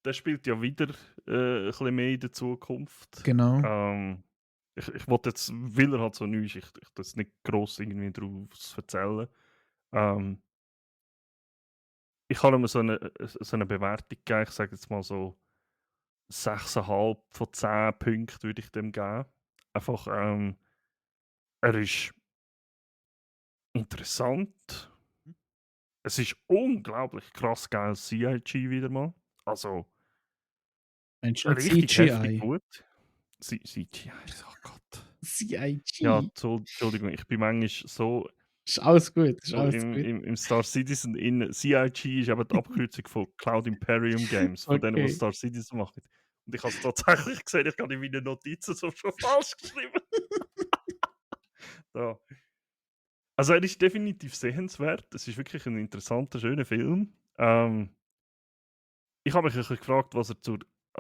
der spielt ja wieder, ein bisschen mehr in der Zukunft. Genau. Ich wollte jetzt, weil er halt so neu ist, ich das nicht gross irgendwie draus erzählen. Ähm, ich habe ihm so eine Bewertung gegeben, ich sage jetzt mal so 6,5 von 10 Punkten würde ich dem geben. Einfach, er ist interessant. Es ist unglaublich krass geiles CIG wieder mal. Also, Meinst du nicht richtig heftig CGI? gut. CGI, oh Gott. Ja, CIG? Entschuldigung, ich bin manchmal so Ist alles gut, ist so alles im gut. im im Star Citizen in CIG ist eben die Abkürzung von Cloud Imperium Games, von denen, die Okay. Star Citizen machen. Und ich habe es tatsächlich gesehen, ich habe in meinen Notizen so schon falsch geschrieben. Ja. Also, er ist definitiv sehenswert. Es ist wirklich ein interessanter, schöner Film. Ich habe mich ein bisschen gefragt, was er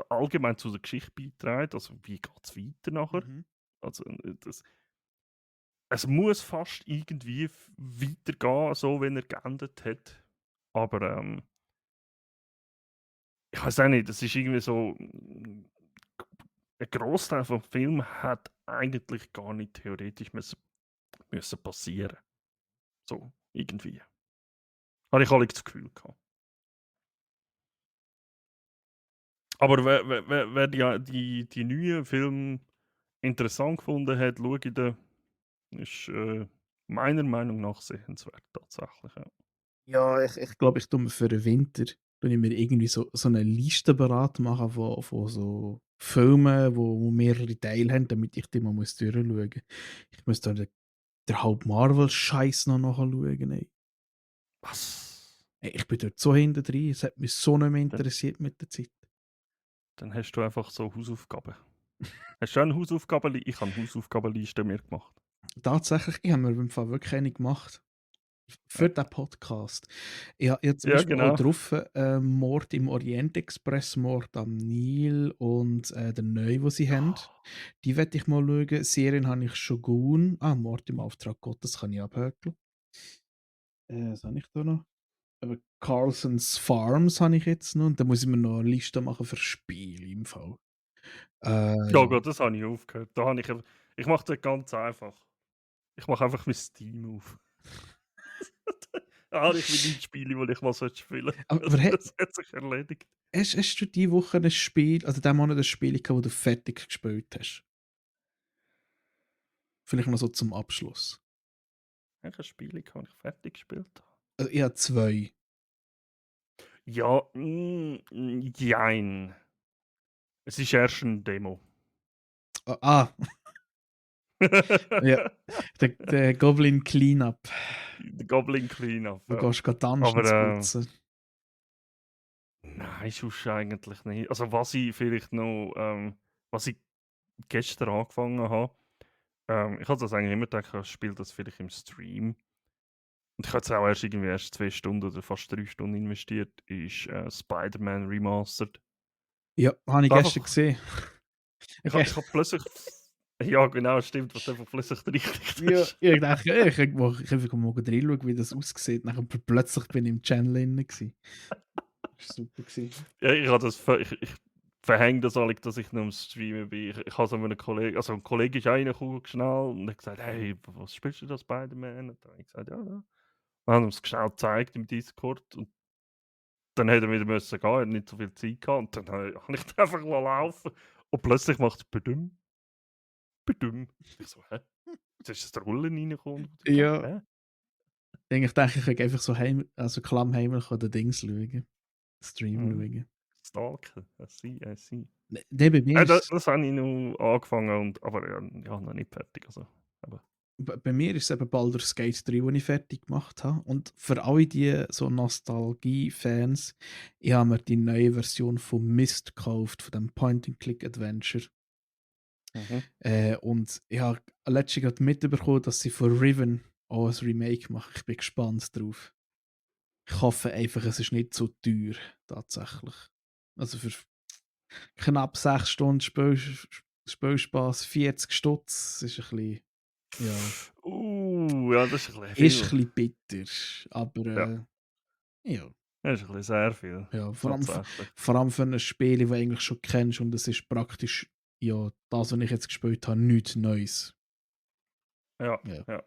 allgemein zu der Geschichte beiträgt. Also, wie geht es weiter nachher? Mhm. Also, es muss fast irgendwie weitergehen, so wie er geendet hat. Aber ich weiß auch nicht, das ist irgendwie so. Ein Großteil vom Film hat eigentlich gar nicht theoretisch müssen passieren. So, irgendwie. Habe ich alle das Gefühl gehabt. Aber wer die neuen Filme interessant gefunden hat, schaue ich den, ist meiner Meinung nach sehenswert, tatsächlich. Ja. Ja, ich glaube, ich tue mir für den Winter tue ich mir irgendwie so eine Liste parat machen von so Filmen, wo mehrere Teile haben, damit ich die mal durchschauen muss. Ich muss da den halben Marvel-Scheiß noch nachschauen, ey. Was? Ey, ich bin dort so hinten drin, es hat mich so nicht mehr Dann, interessiert mit der Zeit. dann hast du einfach so Hausaufgaben. Hast du auch eine Hausaufgabenliste? Ich habe eine Hausaufgabenliste mir gemacht. Tatsächlich, ich habe mir im Fall wirklich eine gemacht. Ja, Für den Podcast. Ich habe zum ja Beispiel auch genau. drauf Mord im Orient Express, Mord am Nil und der neue, den sie haben. Die werde ich mal schauen. Serien habe ich Shogun. Mord im Auftrag Gottes kann ich abhökeln. Was habe ich da noch? Carlsons Farms habe ich jetzt noch. Und dann muss ich mir noch eine Liste machen für Spiele im Fall. Ja Ja. gut, das habe ich aufgehört. Da habe ich mache das ganz einfach. Ich mache einfach mein Steam auf. Da habe ich meine Spiele, die ich mal spielen sollte. Aber Das hat sich erledigt. hast du diese Woche ein Spiel, also diesen Monat ein Spiel gehabt, das du fertig gespielt hast? Vielleicht noch so zum Abschluss. Welches Spiel habe ich fertig gespielt? Also ich habe 2. Ja, jein. Es ist erst eine Demo. Ja, der Goblin Cleanup. Der Goblin Cleanup, Du ja. gehst grad Aber Dungeons putzen. nein, sonst eigentlich nicht. Also was ich vielleicht noch, was ich gestern angefangen habe, ich habe das eigentlich immer gedacht, ich spiele das vielleicht im Stream. Und ich habe jetzt auch erst 2 Stunden oder fast 3 Stunden investiert, ist Spider-Man Remastered. Ja, habe ich Und gestern einfach, gesehen. Okay. ich hab plötzlich, ja genau, stimmt, was einfach plötzlich richtig Ja, ist. ich dachte, ja, ich einfach mal reinschauen, wie das aussieht. Nachher plötzlich bin ich im Channel drin gewesen. Das war super gewesen. Ja, ich habe das, ich verhänge das alle, dass ich nur am Streamen bin. Ich habe so einen Kollegen, also ein Kollege ist reingekommen, schnell, und hat gesagt, hey, was spielst du da, Spider-Man? Und dann habe ich gesagt, ja, ja. Dann haben wir es schnell gezeigt im Discord, und dann hätte er wieder müssen gehen, er hat nicht so viel Zeit gehabt, und dann habe ich den einfach laufen, und plötzlich macht es bedüm, bedüm. Ich so, hä? Jetzt ist das Rollen reingekommen, und ich dachte, Ja, hä? eigentlich denke ich, kann einfach so also klammheimlich an den Dings schauen. Stream Mhm. schauen. Stalken, I see, I see. Ne, bei mir ist Das habe ich noch angefangen, aber ja, noch nicht fertig. Also, aber. bei mir ist es eben Baldur's Gate 3, den ich fertig gemacht habe. Und für alle die so Nostalgie-Fans, ich habe mir die neue Version von Myst gekauft, von dem Point-and-Click-Adventure. Mhm. Und ich habe letztens gerade mitbekommen, dass sie von Riven auch ein Remake machen. Ich bin gespannt drauf. Ich hoffe einfach, es ist nicht so teuer, tatsächlich. Also für knapp 6 Stunden Spielspaß, 40 Stutz, ist ein bisschen, ja, Ja, das ist ein bisschen ist viel. ein bisschen bitter. Aber Ja, ja, das ist ein bisschen sehr viel. ja Tatsächlich. vor allem für ein Spiel, das du eigentlich schon kennst und es ist praktisch, ja, das, was ich jetzt gespielt habe, nichts Neues. Ja, Ja. ja.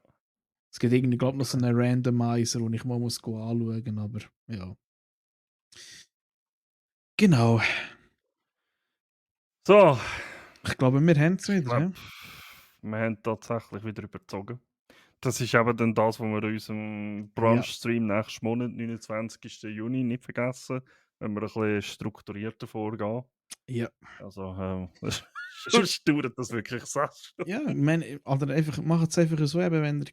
Es gibt irgendwie, glaube ich, noch so Okay. einen Randomizer, den ich mal muss anschauen muss, aber ja. Genau. So, Ich glaube, wir haben es ich wieder. glaube, Ja? wir haben tatsächlich wieder überzogen. Das ist eben dann das, was wir in unserem Ja. Brunch-Stream nächsten Monat, 29. Juni, nicht vergessen, wenn wir ein bisschen strukturierter vorgehen. Ja. Also, Ist- sonst dauert das wirklich 6 Ja, Stunden. ich meine, oder einfach, macht es einfach so, eben, wenn ihr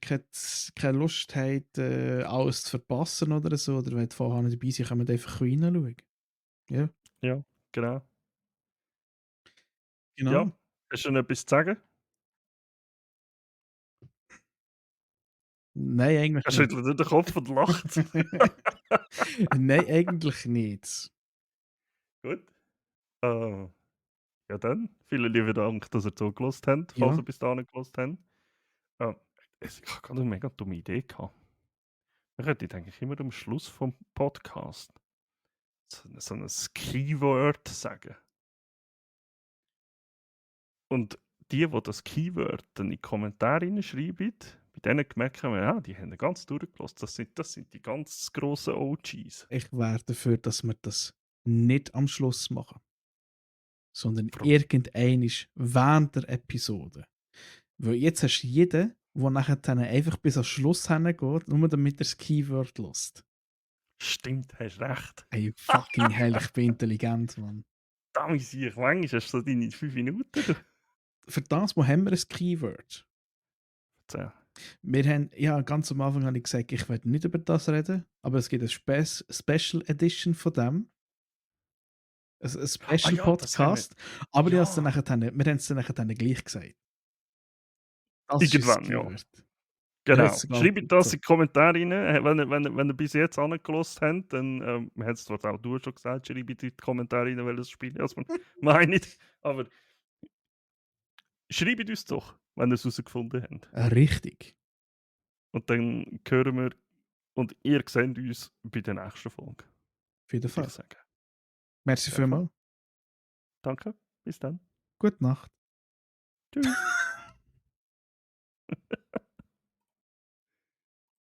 keine Lust habt, alles zu verpassen oder so, oder wenn ihr vorher nicht dabei seid, könnt ihr einfach reinschauen. Ja, Ja, genau. Ja, genau. hast du noch etwas zu sagen? Nein, eigentlich Er nicht. schüttelt nur den Kopf und lacht. Nein, eigentlich nicht. Gut. Äh, ja dann, vielen lieben Dank, dass ihr zugelassen habt, falls Ja, ihr bis dahin gelassen habt. Äh, ich habe gerade eine mega dumme Idee gehabt. Wir könnten eigentlich immer am Schluss vom Podcast so ein Keyword sagen. Und die das Keyword dann in die Kommentare hineinschreiben, bei denen merken wir, ja, die haben ganz durchgelassen. Das sind die ganz grossen OGs. ich wäre dafür, dass wir das nicht am Schluss machen, sondern Warum? irgendeinisch während der Episode. Weil jetzt hast du jeden, der nachher dann einfach bis am Schluss hingeht, nur damit er das Keyword lässt. Stimmt, hast recht. Ey, fucking hell, ich bin intelligent, Mann. Da muss ich manchmal hast du so deine 5 Minuten. Du. Für das wo haben wir ein Keyword. Erzähl. Wir haben, ja, ganz am Anfang habe ich gesagt, ich werde nicht über das reden, aber es gibt eine Special Edition von dem, ein Ah Special ja, das haben wir. Podcast, aber ich habe es dann Ja, nachher, wir haben es dann nachher gleich gesagt. Das ist es irgendwann, ja. gehört. Er hat es Genau. sogar Schreibt das so. in die Kommentare rein. Wenn ihr bis jetzt angelost habt, dann, wir haben es zwar auch du schon gesagt, schreibt in die Kommentare rein, welches Spiel ihr meint, aber schreibt uns doch, wenn ihr es herausgefunden habt. Richtig. Und dann hören wir und ihr seht uns bei der nächsten Folge, Auf jeden würde ich Fall. sagen. Merci In dem Fall, vielmals. danke, bis dann. Gute Nacht. Tschüss.